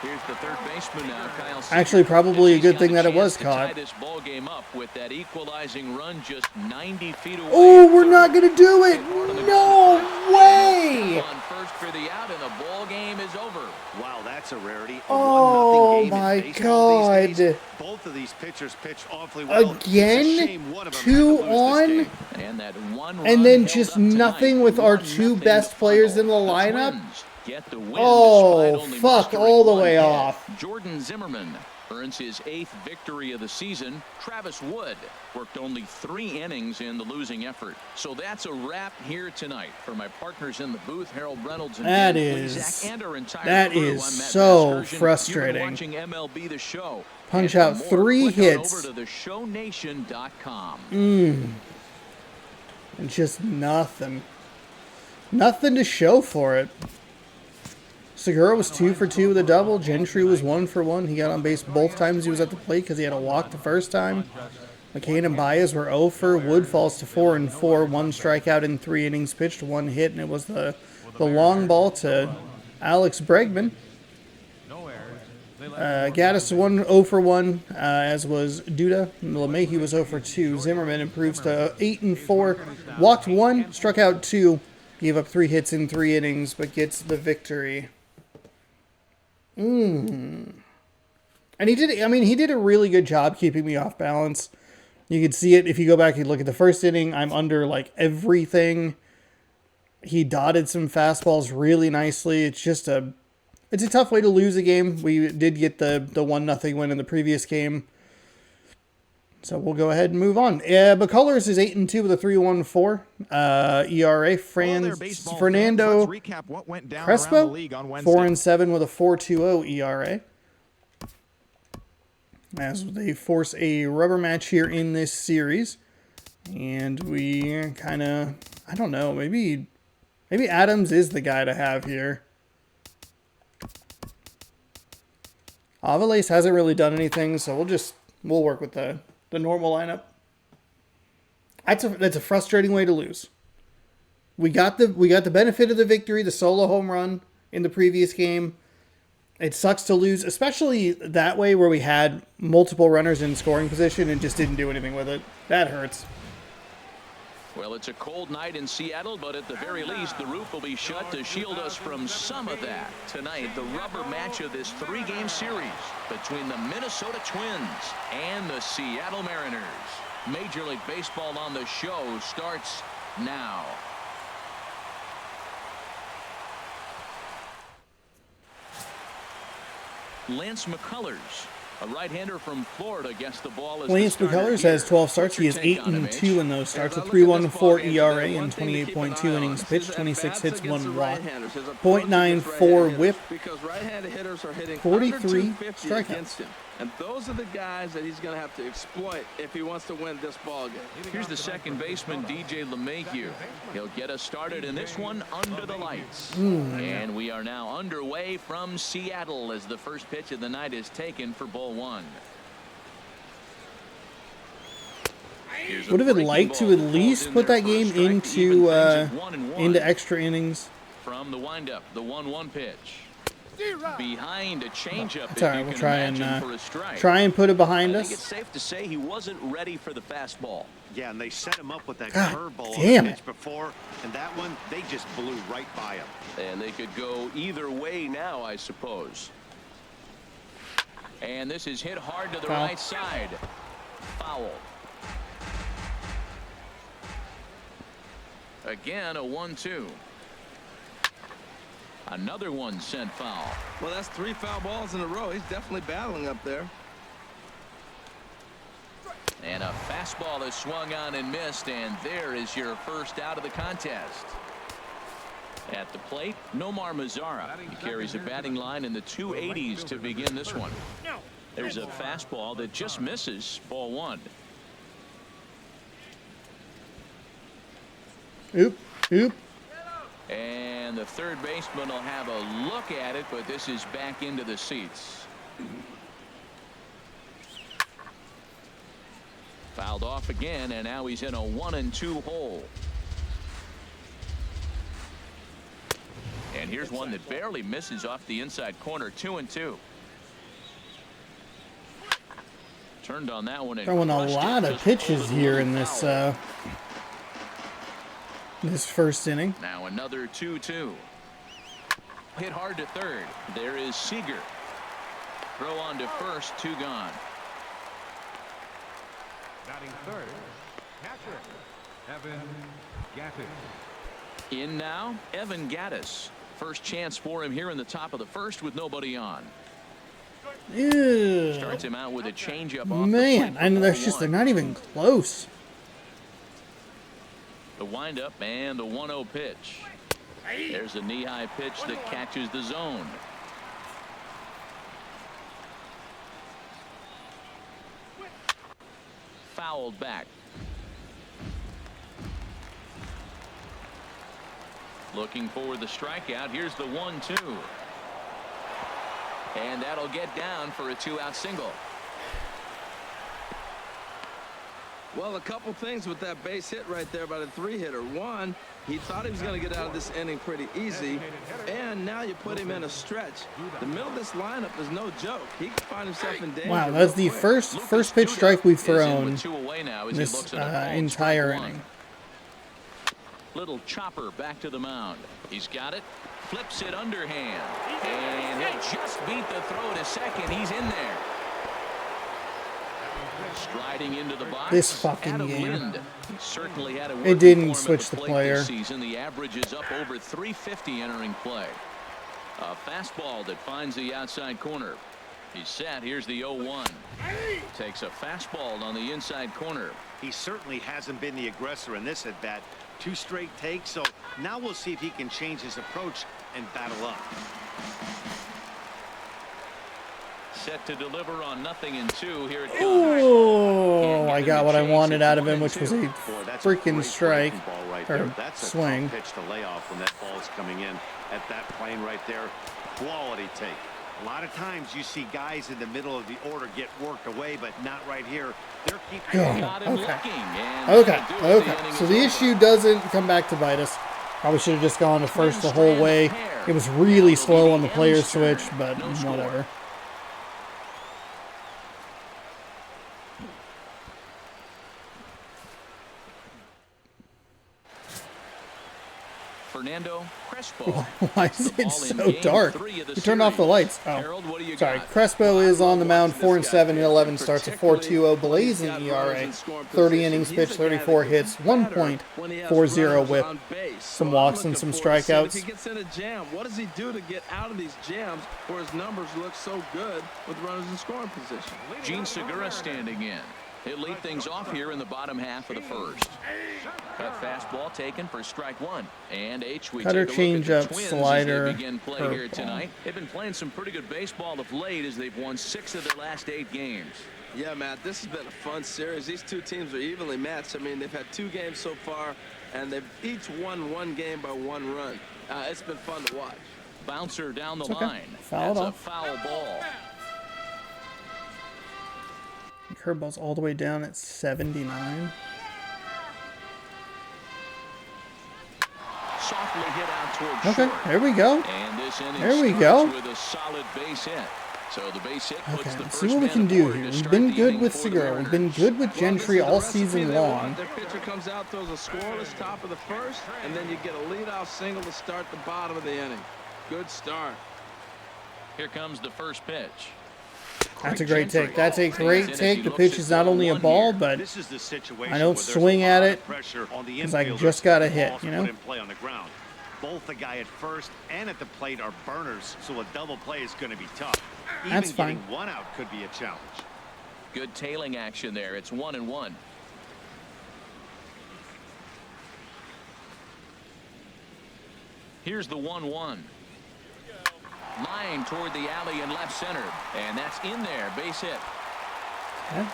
Here's the third baseman now, Kyle. Actually, probably a good thing that it was caught. Tie this ball game up with that equalizing run just 90 feet away. Oh, we're not going to do it. No way. On first for the out, and the ball game is over. Wow, that's a rarity. Oh, my God. Both of these pitchers pitch awfully well. Again? 2 on? And that one And then just nothing with our 2 best players in the lineup? get the win. Oh, despite only fuck, mustering all the one way hit. off. Jordan Zimmerman earns his 8th victory of the season. Travis Wood worked only 3 innings in the losing effort. So that's a wrap here tonight. For my partners in the booth, Harold Reynolds and That Dan is- Plesac, and our entire that crew, is I'm Matt so Vasgersian. frustrating. You've been watching MLB The Show. Punch And for out more, 3 click on hits. over to theshownation.com. And just nothing. Nothing to show for it. Segura was 2 for 2 with a double. Gentry was 1 for 1. He got on base both times he was at the plate because he had a walk the first time. McCain and Baez were 0 for. Wood falls to 4 and 4. 1 strikeout in 3 innings pitched, 1 hit, and it was the long ball to Alex Bregman. Gaddis 0 for 1, as was Duda. LeMahieu was 0 for 2. Zimmerman improves to 8 and 4. Walked 1, struck out 2. Gave up 3 hits in 3 innings, but gets the victory. And he did a really good job keeping me off balance. You could see it if you go back and look at the first inning. I'm under like everything. He dotted some fastballs really nicely. It's a tough way to lose a game. We did get the 1-0 win in the previous game. So we'll go ahead and move on. McCullers is 8 and 2 with a 3.14 ERA. Fernando Crespo 4 and 7 with a 4.20 ERA. As they force a rubber match here in this series, and we kind of, I don't know, maybe Adams is the guy to have here. Aviles hasn't really done anything, so we'll work with the normal lineup. That's a frustrating way to lose. We got the benefit of the victory, the solo home run in the previous game. It sucks to lose, especially that way where we had multiple runners in scoring position and just didn't do anything with it. That hurts. Well, it's a cold night in Seattle, but at the very least, the roof will be shut to shield us from some of that. Tonight, the rubber match of this 3-game series between the Minnesota Twins and the Seattle Mariners. Major League Baseball on the Show starts now. Lance McCullers, a right-hander from Florida, gets the ball as Lance McCullers has 12 starts. He is 8 and 2 in those starts. A 3.14 ERA and 28.2 innings pitched, 26 hits, 1 walk, .94 WHIP, 43 strikeouts. And those are the guys that he's going to have to exploit if he wants to win this ball game. Here's the second baseman, DJ LeMahieu. He'll get us started in this one under the lights. And we are now underway from Seattle as the first pitch of the night is taken for ball 1. Would have liked to at least put that game into extra innings. From the windup, the 1-1 pitch. Behind a changeup. That's all right. We'll try and put it behind us. I think it's safe to say he wasn't ready for the fastball. Yeah, and they set him up with that God curveball damn pitch before, and that one they just blew right by him. And they could go either way now, I suppose. And this is hit hard to the Foul. right side. Foul. Again, a 1-2. Another one sent foul. Well, that's 3 foul balls in a row. He's definitely battling up there. And a fastball is swung on and missed, and there is your first out of the contest. At the plate, Nomar Mazara. He carries a batting line in the 280s to begin this one. There's a fastball that just misses, ball 1. Oop. And the third baseman will have a look at it, but this is back into the seats. Fouled off again, and now he's in a 1-2 hole. And here's one that barely misses off the inside corner. 2-2. Turned on that one and Throwing a lot of pitches here in this this first inning. Now another 2-2. Hit hard to third. There is Seager. Throw on to first. 2 gone. Batting third, catcher, Evan Gattis. In now, Evan Gattis. First chance for him here in the top of the first with nobody on. Ew. Starts him out with a changeup. Man, I know they're not even close. The windup and the 1-0 pitch. There's a knee-high pitch that catches the zone. Fouled back. Looking for the strikeout. Here's the 1-2. And that'll get down for a 2-out single. Well, a couple things with that base hit right there by the 3-hitter. One, he thought he was going to get out of this inning pretty easy, and now you put him in a stretch. The middle of this lineup is no joke. He can find himself in danger. Wow, that's the first pitch strike we've thrown this entire inning. Little chopper back to the mound. He's got it. Flips it underhand. And he'll just beat the throw to second. He's in there. Striding into the box. This fucking Adam game. Lind certainly had a It didn't switch the player. This season. The average is up over 350 entering play. A fastball that finds the outside corner. He's set. Here's the 0-1. Takes a fastball on the inside corner. He certainly hasn't been the aggressor in this at bat. 2 straight takes, so now we'll see if he can change his approach and battle up. Set to deliver on 0-2. Here it comes. Oh, I got what I wanted out of him, which was a freaking strike or swing. Pitch to lay off when that ball's coming in at that plane right there. Quality take. A lot of times you see guys in the middle of the order get worked away, but not right here. They're keeping Okay. So the issue doesn't come back to bite us. Probably should have just gone to first the whole way. It was really slow on the player switch, but whatever. Fernando Crespo. Why is it so dark? We turned off the lights. Oh, sorry. Crespo is on the mound, 4-7 in 11 starts, a 4.20 blazing ERA, 30 innings pitched, 34 hits, 1.40 whip, some walks and some strikeouts. He gets in a jam. What does he do to get out of these jams where his numbers look so good with runners in scoring position? Gene Segura standing in. He'll lead things off here in the bottom half of the first. Cut fastball taken for strike 1. And we Cutter, change up, slider, as they begin play here tonight. They've been playing some pretty good baseball of late as they've won 6 of their last 8 games. Yeah, Matt, this has been a fun series. These two teams are evenly matched. I mean, they've had 2 games so far, and they've each won 1 game by 1 run. It's been fun to watch. Bouncer down the line. Foul That's off. a foul ball. Curveball's all the way down at 79. Softly hit out towards Okay, short. there we go. And this inning There we starts go. with a solid base hit. So the base hit puts Okay, the let's first see what we man can do aboard here. to We've start been the good inning with for the Segura. We've Mariners. been good with Gentry all season long. Their pitcher comes out, throws a scoreless top of the first, and then you get a leadoff single to start the bottom of the inning. Good start. Here comes the first pitch. That's a great take. That's a great take. The pitch is not only a ball, but I don't swing at it because I just got a hit, you know? Both the guy at first and at the plate are burners, so a double play is going to be tough. That's fine. Getting 1 out could be a challenge. Good tailing action there. It's 1-1. Here's the 1-1. Line toward the alley in left center. And that's in there. Base hit. Yeah.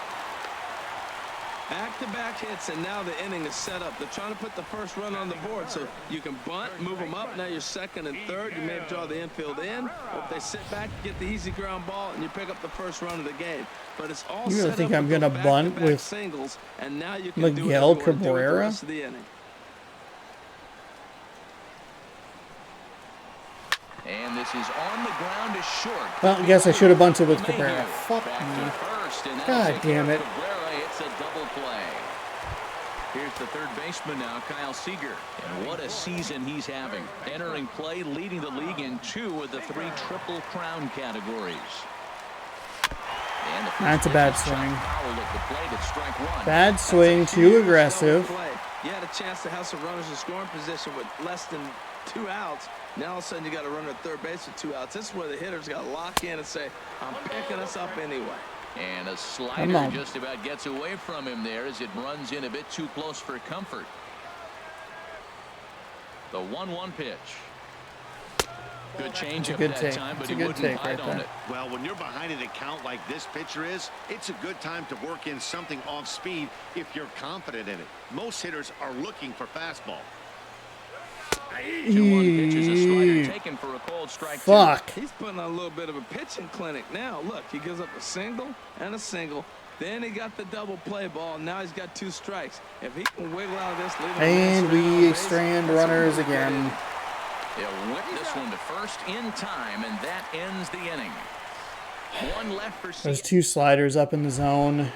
Back-to-back hits, and now the inning is set up. They're trying to put the first run on the board, so you can bunt, move them up. Now you're second and third. You may draw the infield in. Or if they sit back, you get the easy ground ball, and you pick up the first run of the game. But it's all You really set think up I'm with gonna those bunt back-to-back with singles, and now you can Miguel do whatever you want to do with the Cabrera? rest of the inning. And this is on the ground to short. Well, I guess I should have bunted with Cabrera. Mayhew Fuck back me. to first, and God that'll take damn care it. of Cabrera. It's a double play. Here's the third baseman now, Kyle Seager. And what a season he's having. Entering play, leading the league in 2 of the 3 Triple Crown categories. And the That's a bad swing. fouled at the plate at strike 1. Bad swing, too aggressive. You had a chance to have some runners in scoring position with less than 2 outs. Now all of a sudden you got a runner at third base with 2 outs. This is where the hitters got to lock in and say, I'm picking us up anyway. And a slider just about gets away from him there as it runs in a bit too close for comfort. The 1-1 pitch. Good change up that time, but he wouldn't bite on it. Well, when you're behind an account like this pitcher is, it's a good time to work in something off speed if you're confident in it. Most hitters are looking for fastball. 2-1 pitch is a slider taken for a cold strike. Fuck. He's putting on a little bit of a pitching clinic now. Look, he gives up a single and a single. Then he got the double play ball. Now he's got 2 strikes. If he can wiggle out of this, and we strand runners again. He'll whip this one to first in time, and that ends the inning. 1 left for There's 2 sliders up in the zone.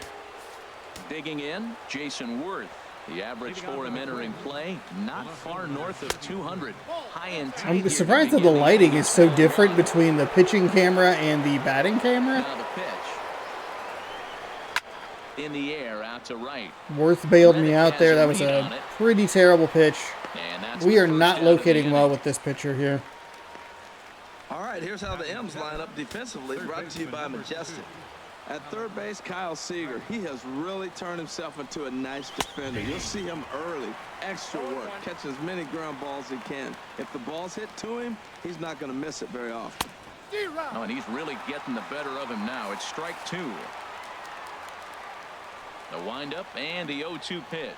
Digging in, Jason Worth. The average for him entering play, not far north of 200. High and tight. I'm surprised that the lighting is so different between the pitching camera and the batting camera. Now the pitch. In the air, out to right. Worth bailed me out there. That was a pretty terrible pitch. We are not locating well with this pitcher here. All right, here's how the M's line up defensively, brought to you by Majestic. At third base, Kyle Seager. He has really turned himself into a nice defender. You'll see him early, extra work, catching as many ground balls as he can. If the ball's hit to him, he's not going to miss it very often. Oh, and he's really getting the better of him now. It's strike 2. The windup and the 0-2 pitch.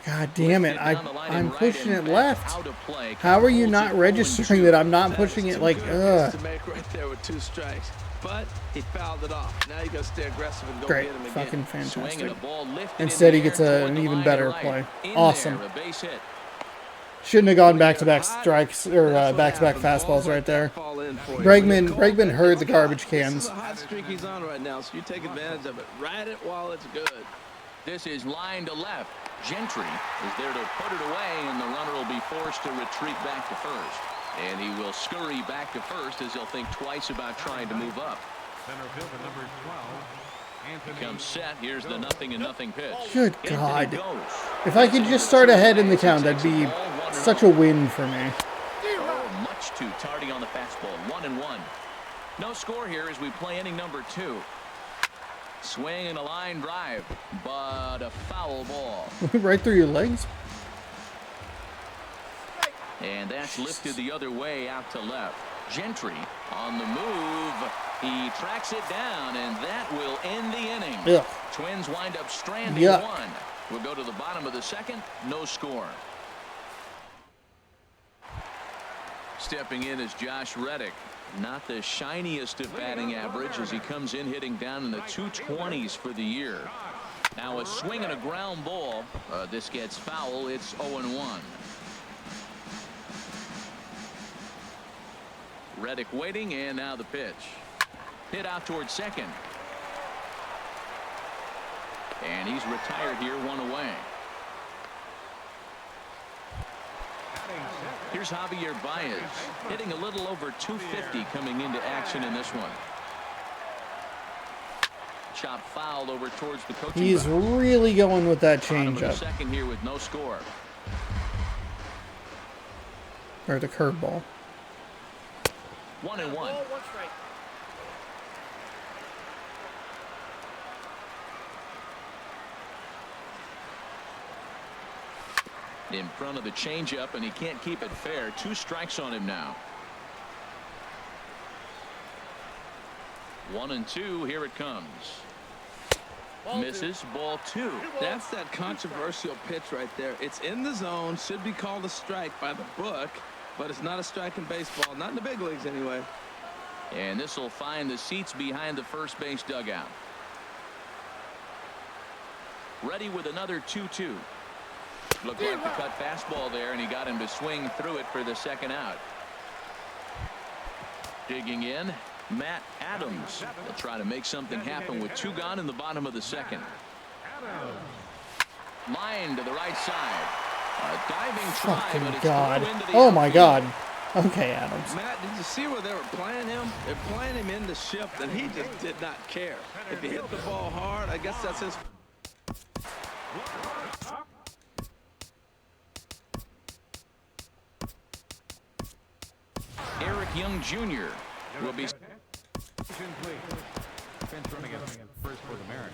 God damn it. I'm pushing it left. How are you not registering that I'm not pushing it like, ugh. To make right there with 2 strikes. But he fouled it off. Now you got to stay aggressive and go Great. get him again. Fucking fantastic. Instead, he gets an even better play. Awesome. Shouldn't have gone back-to-back strikes or back-to-back fastballs right there. Bregman heard the garbage cans. This is a hot streak he's on right now, so you take advantage of it. Ride it while it's good. This is line to left. Gentry is there to put it away, and the runner will be forced to retreat back to first. And he will scurry back to first as he'll think twice about trying to move up. Center fielder number 12. He comes set. Here's the 0-0 pitch. Good God. If I could just start ahead in the count, that'd be such a win for me. Oh, much too tardy on the fastball. 1-1. No score here as we play inning number 2. Swing and a line drive, but a foul ball. Right through your legs? And that's lifted the other way out to left. Gentry on the move. He tracks it down, and that will end the inning. Ugh. Twins wind up stranding 1. We'll go to the bottom of the 2nd. No score. Stepping in is Josh Reddick. Not the shiniest of batting average as he comes in hitting down in the 220s for the year. Now a swing and a ground ball. This gets foul. It's 0-1. Reddick waiting, and now the pitch. Hit out towards second. And he's retired here, 1 away. Here's Javier Baez hitting a little over 250 coming into action in this one. Chop fouled over towards the coaching He's box. really going with that changeup. Second here with no score. Or the curveball. 1-1. In front of the changeup, and he can't keep it fair. 2 strikes on him now. 1-2. Here it comes. Misses. Ball 2. That's that controversial pitch right there. It's in the zone. Should be called a strike by the book, but it's not a strike in baseball. Not in the big leagues anyway. And this will find the seats behind the first base dugout. Ready with another 2-2. Looked like the cut fastball there, and he got him to swing through it for the 2nd out. Digging in, Matt Adams. They'll try to make something happen with 2 gone in the bottom of the 2nd. Line to the right side. A diving try, Fucking but it's God. through into the Oh my outfield. God. Okay, Adams. Matt, did you see where they were playing him? They're playing him in the shift, and he just did not care. If he hit the ball hard, I guess that's his. Young Jr. will be. Attention, please. Bench running at first for the Mariners.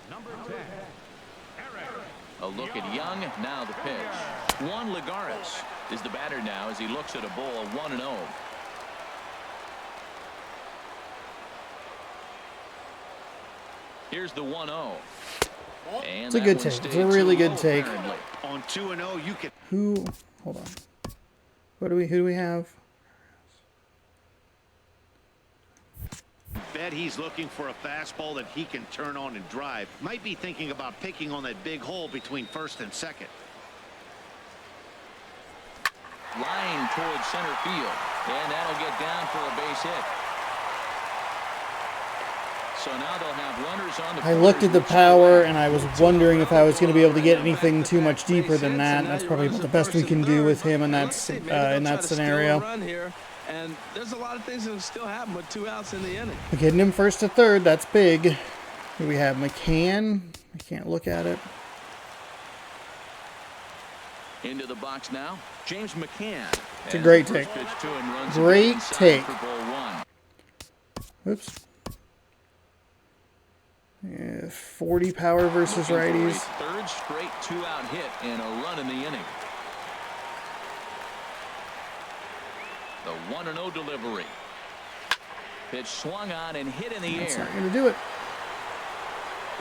Number 10, Eric. A look at Young. Now the pitch. Juan Lagares is the batter now as he looks at a ball 1-0. Here's the 1-0. It's a good take. It's a really good take. On 2-0, you can. Who? Hold on. Who do we have? Bet he's looking for a fastball that he can turn on and drive. Might be thinking about picking on that big hole between first and second. Line towards center field, and that'll get down for a base hit. So now they'll have runners on the. I looked at the power, and I was wondering if I was going to be able to get anything too much deeper than that. That's probably about the best we can do with him in that scenario. And there's a lot of things that will still happen with 2 outs in the inning. We're getting him first to third. That's big. Here we have McCann. I can't look at it. Into the box now, James McCann. It's a great take. Great take. Oops. Yeah, 40 power versus righties. Third straight 2-out hit and a run in the inning. The 1-0 delivery. Pitch swung on and hit in the air. That's not going to do it.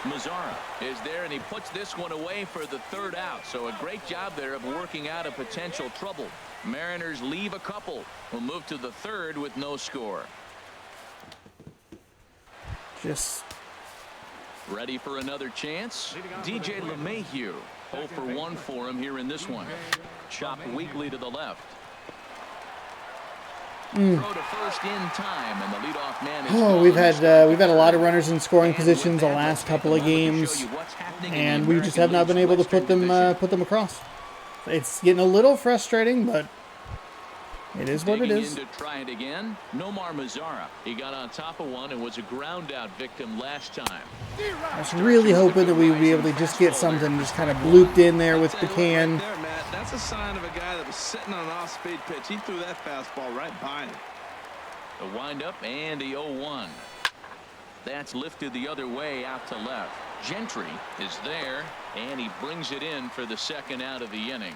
Mazzara is there, and he puts this one away for the 3rd out. So a great job there of working out a potential trouble. Mariners leave a couple. We'll move to the 3rd with no score. Just ready for another chance. DJ LeMahieu 0 for 1 for him here in this one. Chopped weakly to the left. Throw to first in time, and the leadoff man is we've had a lot of runners in scoring positions the last couple of games, and we just have not been able to put them across. It's getting a little frustrating, but it is what it is. To try it again. Nomar Mazzara. He got on top of one and was a ground out victim last time. I was really hoping that we would be able to just get something just kind of blooped in there with McCann. That's a sign of a guy that was sitting on an off-speed pitch. He threw that fastball right by him. The windup and the 0-1. That's lifted the other way out to left. Gentry is there, and he brings it in for the 2nd out of the inning.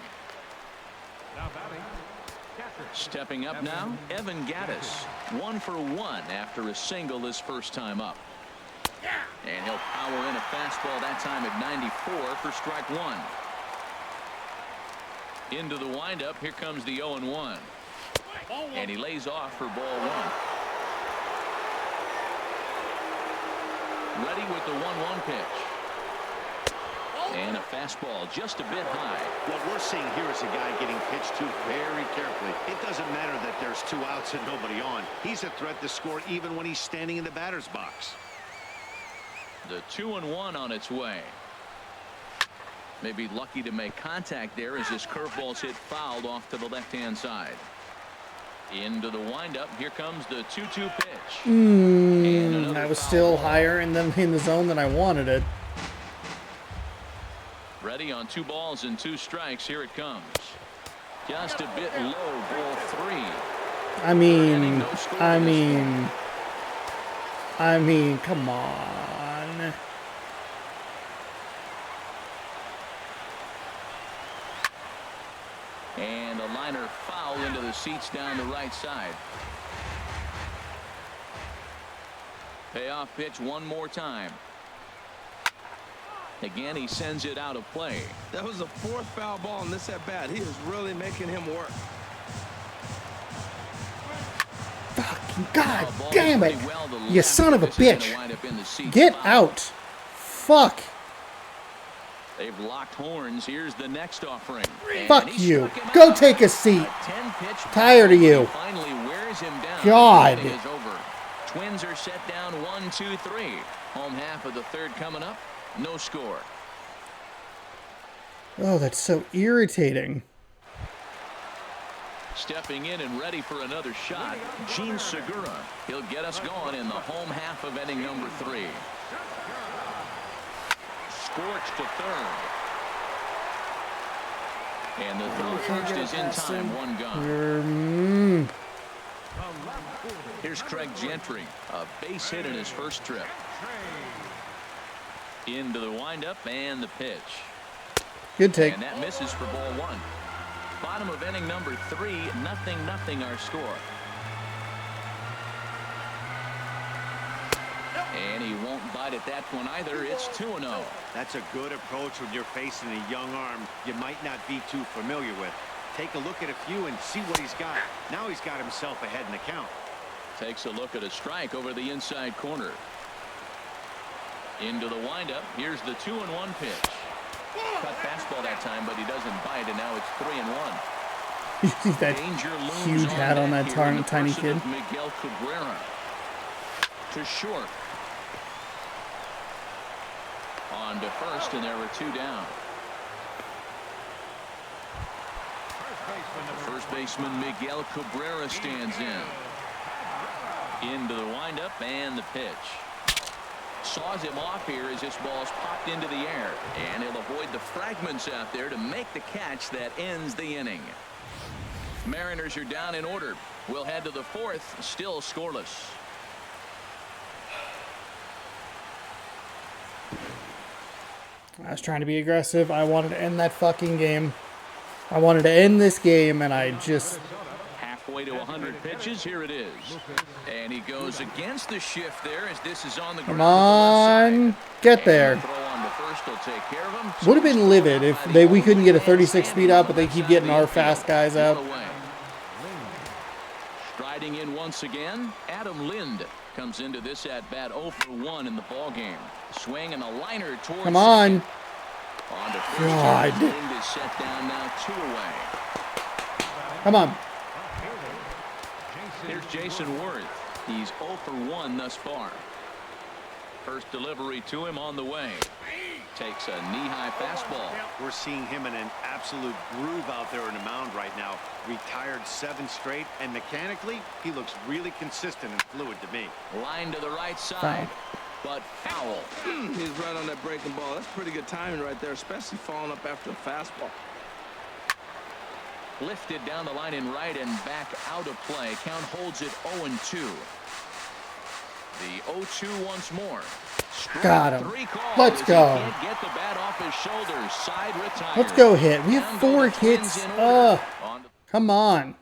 Now batting, catcher. Stepping up now, Evan Gattis. 1 for 1 after a single his first time up. And he'll power in a fastball that time at 94 for strike 1. Into the windup. Here comes the 0-1. And he lays off for ball 1. Ready with the 1-1 pitch. And a fastball just a bit high. What we're seeing here is a guy getting pitched to very carefully. It doesn't matter that there's 2 outs and nobody on. He's a threat to score even when he's standing in the batter's box. The 2-1 on its way. Maybe lucky to make contact there as his curveball's hit fouled off to the left-hand side. Into the windup. Here comes the 2-2 pitch. I was still higher in the zone than I wanted it. Ready on 2 balls and 2 strikes. Here it comes. Just a bit low. Ball 3. I mean, come on. And a liner foul into the seats down the right side. Payoff pitch one more time. Again, he sends it out of play. That was the 4th foul ball in this at bat. He is really making him work. Fucking God damn it. You son of a bitch. Get out. Fuck. They've locked horns. Here's the next offering. Fuck you. Go take a seat. Tired of you. Finally wears him down. God. Twins are set down 1-2-3. Home half of the 3rd coming up. No score. Oh, that's so irritating. Stepping in and ready for another shot, Gene Segura. He'll get us going in the home half of inning number 3. Scorched to 3rd. And the throw first is in time. 1 gone. Here's Craig Gentry, a base hit in his first trip. Into the windup and the pitch. Good take. And that misses for ball one. Bottom of inning number 3, 0-0 our score. And he won't bite at that one either. It's 2-0. That's a good approach when you're facing a young arm you might not be too familiar with. Take a look at a few and see what he's got. Now he's got himself ahead in the count. Takes a look at a strike over the inside corner. Into the windup. Here's the 2-1 pitch. Cut fastball that time, but he doesn't bite, and now it's 3-1. You see that huge hat on that tiny kid? Miguel Cabrera to short. On to first, and there were 2 down. First baseman Miguel Cabrera stands in. Into the windup and the pitch. Saws him off here as this ball's popped into the air, and he'll avoid the fragments out there to make the catch that ends the inning. Mariners are down in order. We'll head to the 4th, still scoreless. I was trying to be aggressive. I wanted to end that fucking game. I wanted to end this game, and I just... Halfway to 100 pitches. Here it is. And he goes against the shift there as this is on the ground. Come on. Get there. Would have been livid if we couldn't get a 36 speed out, but they keep getting our fast guys out. Striding in once again, Adam Lind comes into this at bat 0 for 1 in the ball game. Swing and a liner towards. Come on. God. Lind is set down now 2 away. Come on. Here's Jason Worth. He's 0 for 1 thus far. First delivery to him on the way. Takes a knee-high fastball. We're seeing him in an absolute groove out there in the mound right now. Retired 7 straight, and mechanically, he looks really consistent and fluid to me. Line to the right side, but foul. He's right on that breaking ball. That's pretty good timing right there, especially following up after a fastball. Lifted down the line in right and back out of play. Count holds it 0-2. The 0-2 once more. Got him. Let's go. Get the bat off his shoulders. Side retired. Let's go hit. We have 4 hits. Come on.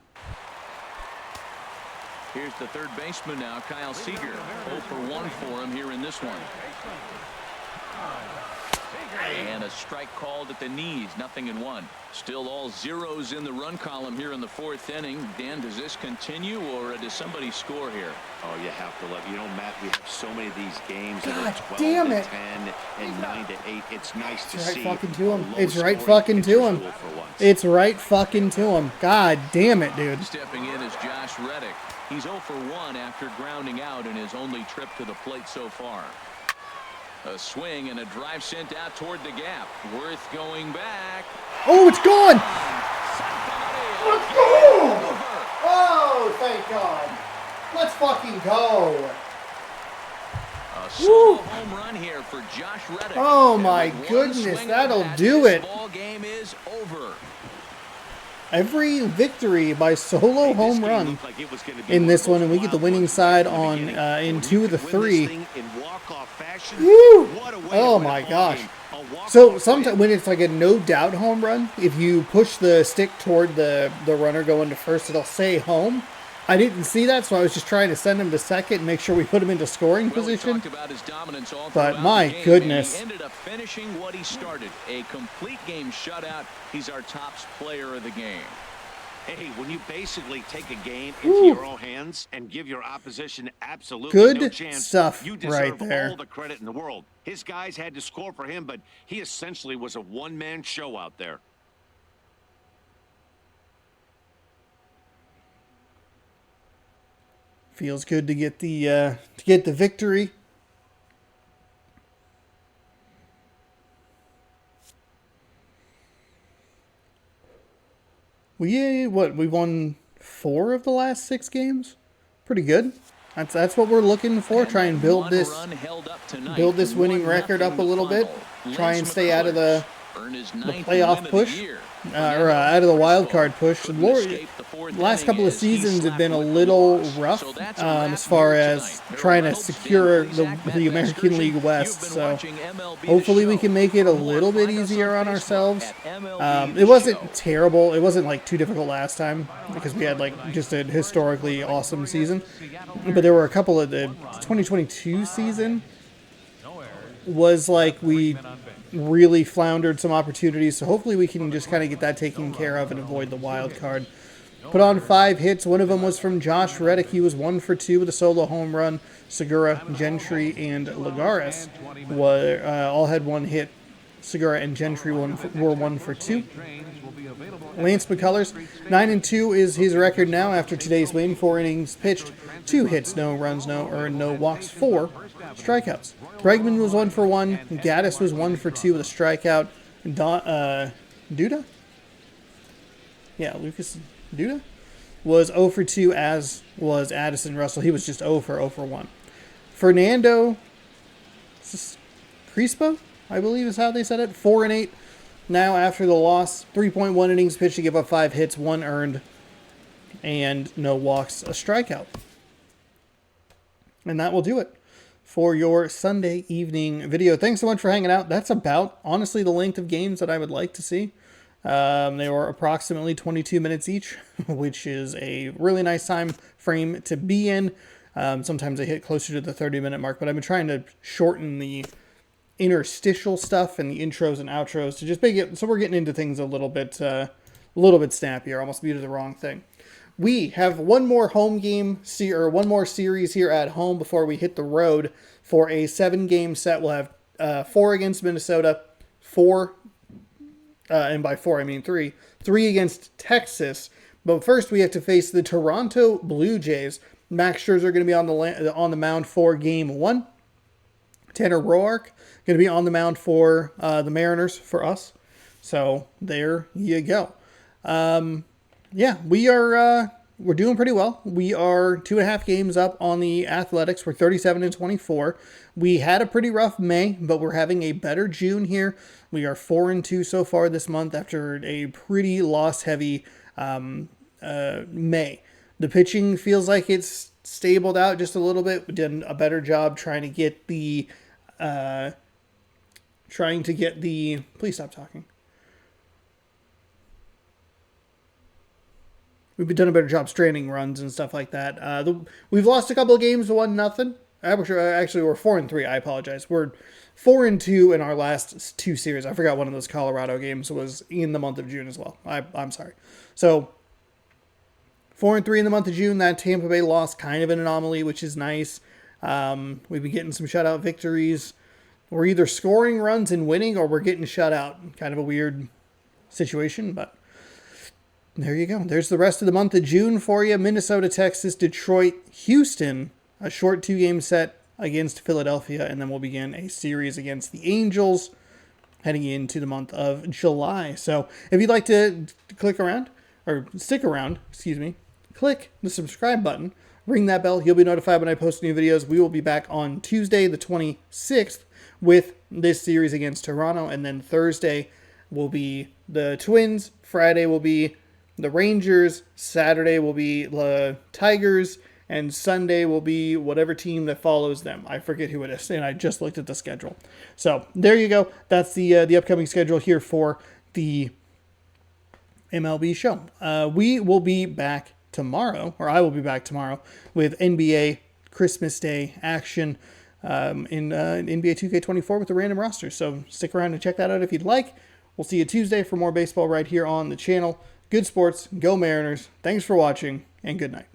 Here's the third baseman now, Kyle Seager. 0 for 1 for him here in this one. And a strike called at the knees. 0-1. Still all zeros in the run column here in the 4th inning. Dan, does this continue or does somebody score here? Oh, you have to love. You know, Matt, we have so many of these games that are 12 damn to it. 10 and 9 to 8. It's nice to It's see. right fucking to him. It's right fucking to him. It's right fucking to him. God damn it, dude. Stepping in is Josh Reddick. He's 0 for 1 after grounding out in his only trip to the plate so far. A swing and a drive sent out toward the gap. Worth going back. Oh, it's gone. Let's go. Oh, thank God. Let's fucking go. A solo home run here for Josh Reddick. Oh my goodness, that'll do it. Ball game is over. Every victory by solo home run in this one, and we get the winning side on in 2 of the 3. Woo! Oh my gosh. So sometimes when it's like a no doubt home run, if you push the stick toward the runner going to first, it'll say home. I didn't see that, so I was just trying to send him to second and make sure we put him into scoring position. But my goodness. He ended up finishing what he started. A complete game shutout. He's our top player of the game. Hey, when you basically take a game into your own hands and give your opposition absolutely Good no chance, stuff you deserve right there. all the credit in the world. His guys had to score for him, but he essentially was a one-man show out there. Feels good to get the victory. We won 4 of the last 6 games. Pretty good. That's what we're looking for. Try and build this winning record up a little bit. Try and stay out of the Earned his the ninth playoff win of push, the year. or out of the wild card push. The Escape the fourth last inning couple of as he seasons have been a slapped with little loss. rough So that's a wrap as far here as tonight. trying to Reynolds, secure Dan the Plesac, Matt American Vasgersian. League You've West. been So watching MLB The hopefully we Show. can make it a For more, little bit find us easier on Facebook ourselves. at MLB It The wasn't Show. terrible. It wasn't like too difficult last time because we had like just a historically awesome season. But there were a couple of the 2022 season was like we really floundered some opportunities. So hopefully we can just kind of get that taken care of and avoid the wild card. Put on 5 hits. One of them was from Josh Reddick. He was 1 for 2 with a solo home run. Segura, Gentry, and Lagares all had 1 hit. Segura and Gentry were 1 for 2. Lance McCullers, 9-2 is his record now after today's win. 4 innings pitched, 2 hits, no runs, no earned, no walks, 4 strikeouts. Bregman was 1 for 1. Gaddis was 1 for 2 with a strikeout. Duda? Yeah, Lucas Duda was 0 for 2, as was Addison Russell. He was just 0 for 1. Fernando Crespo, I believe is how they said it, 4-8. Now after the loss, 3.1 innings pitched to give up 5 hits, 1 earned, and no walks, a strikeout. And that will do it for your Sunday evening video. Thanks so much for hanging out. That's about, honestly, the length of games that I would like to see. They were approximately 22 minutes each, which is a really nice time frame to be in. Sometimes they hit closer to the 30-minute mark, but I've been trying to shorten the interstitial stuff and the intros and outros to just make it so we're getting into things a little bit snappier. Almost muted the wrong thing. We have one more home game, or one more series here at home before we hit the road for a 7-game set. We'll have 4 against Minnesota, 4, and by 4 I mean 3 against Texas. But first we have to face the Toronto Blue Jays. Max Scherzer going to be on the mound for Game 1. Tanner Roark going to be on the mound for the Mariners for us. So there you go. Yeah, we're doing pretty well. We are 2.5 games up on the Athletics. We're 37-24. We had a pretty rough May, but we're having a better June here. We are 4-2 so far this month after a pretty loss-heavy May. The pitching feels like it's stabled out just a little bit. We did a better job trying to get the please stop talking. We've done a better job straining runs and stuff like that. We've lost a couple of games, 1-0. Actually, we're 4-3. I apologize. We're 4-2 in our last 2 series. I forgot one of those Colorado games was in the month of June as well. I'm sorry. So 4-3 in the month of June. That Tampa Bay loss, kind of an anomaly, which is nice. We've been getting some shutout victories. We're either scoring runs and winning, or we're getting shut out. Kind of a weird situation, but there you go. There's the rest of the month of June for you. Minnesota, Texas, Detroit, Houston. A short 2-game set against Philadelphia. And then we'll begin a series against the Angels heading into the month of July. So if you'd like to stick around, click the subscribe button. Ring that bell. You'll be notified when I post new videos. We will be back on Tuesday, the 26th, with this series against Toronto. And then Thursday will be the Twins. Friday will be the Rangers. Saturday will be the Tigers. And Sunday will be whatever team that follows them. I forget who it is, and I just looked at the schedule. So there you go. That's the upcoming schedule here for the MLB show. We will be back tomorrow, or I will be back tomorrow, with NBA Christmas Day action in NBA 2K24 with the random roster. So stick around and check that out if you'd like. We'll see you Tuesday for more baseball right here on the channel. Good sports. Go Mariners. Thanks for watching, and good night.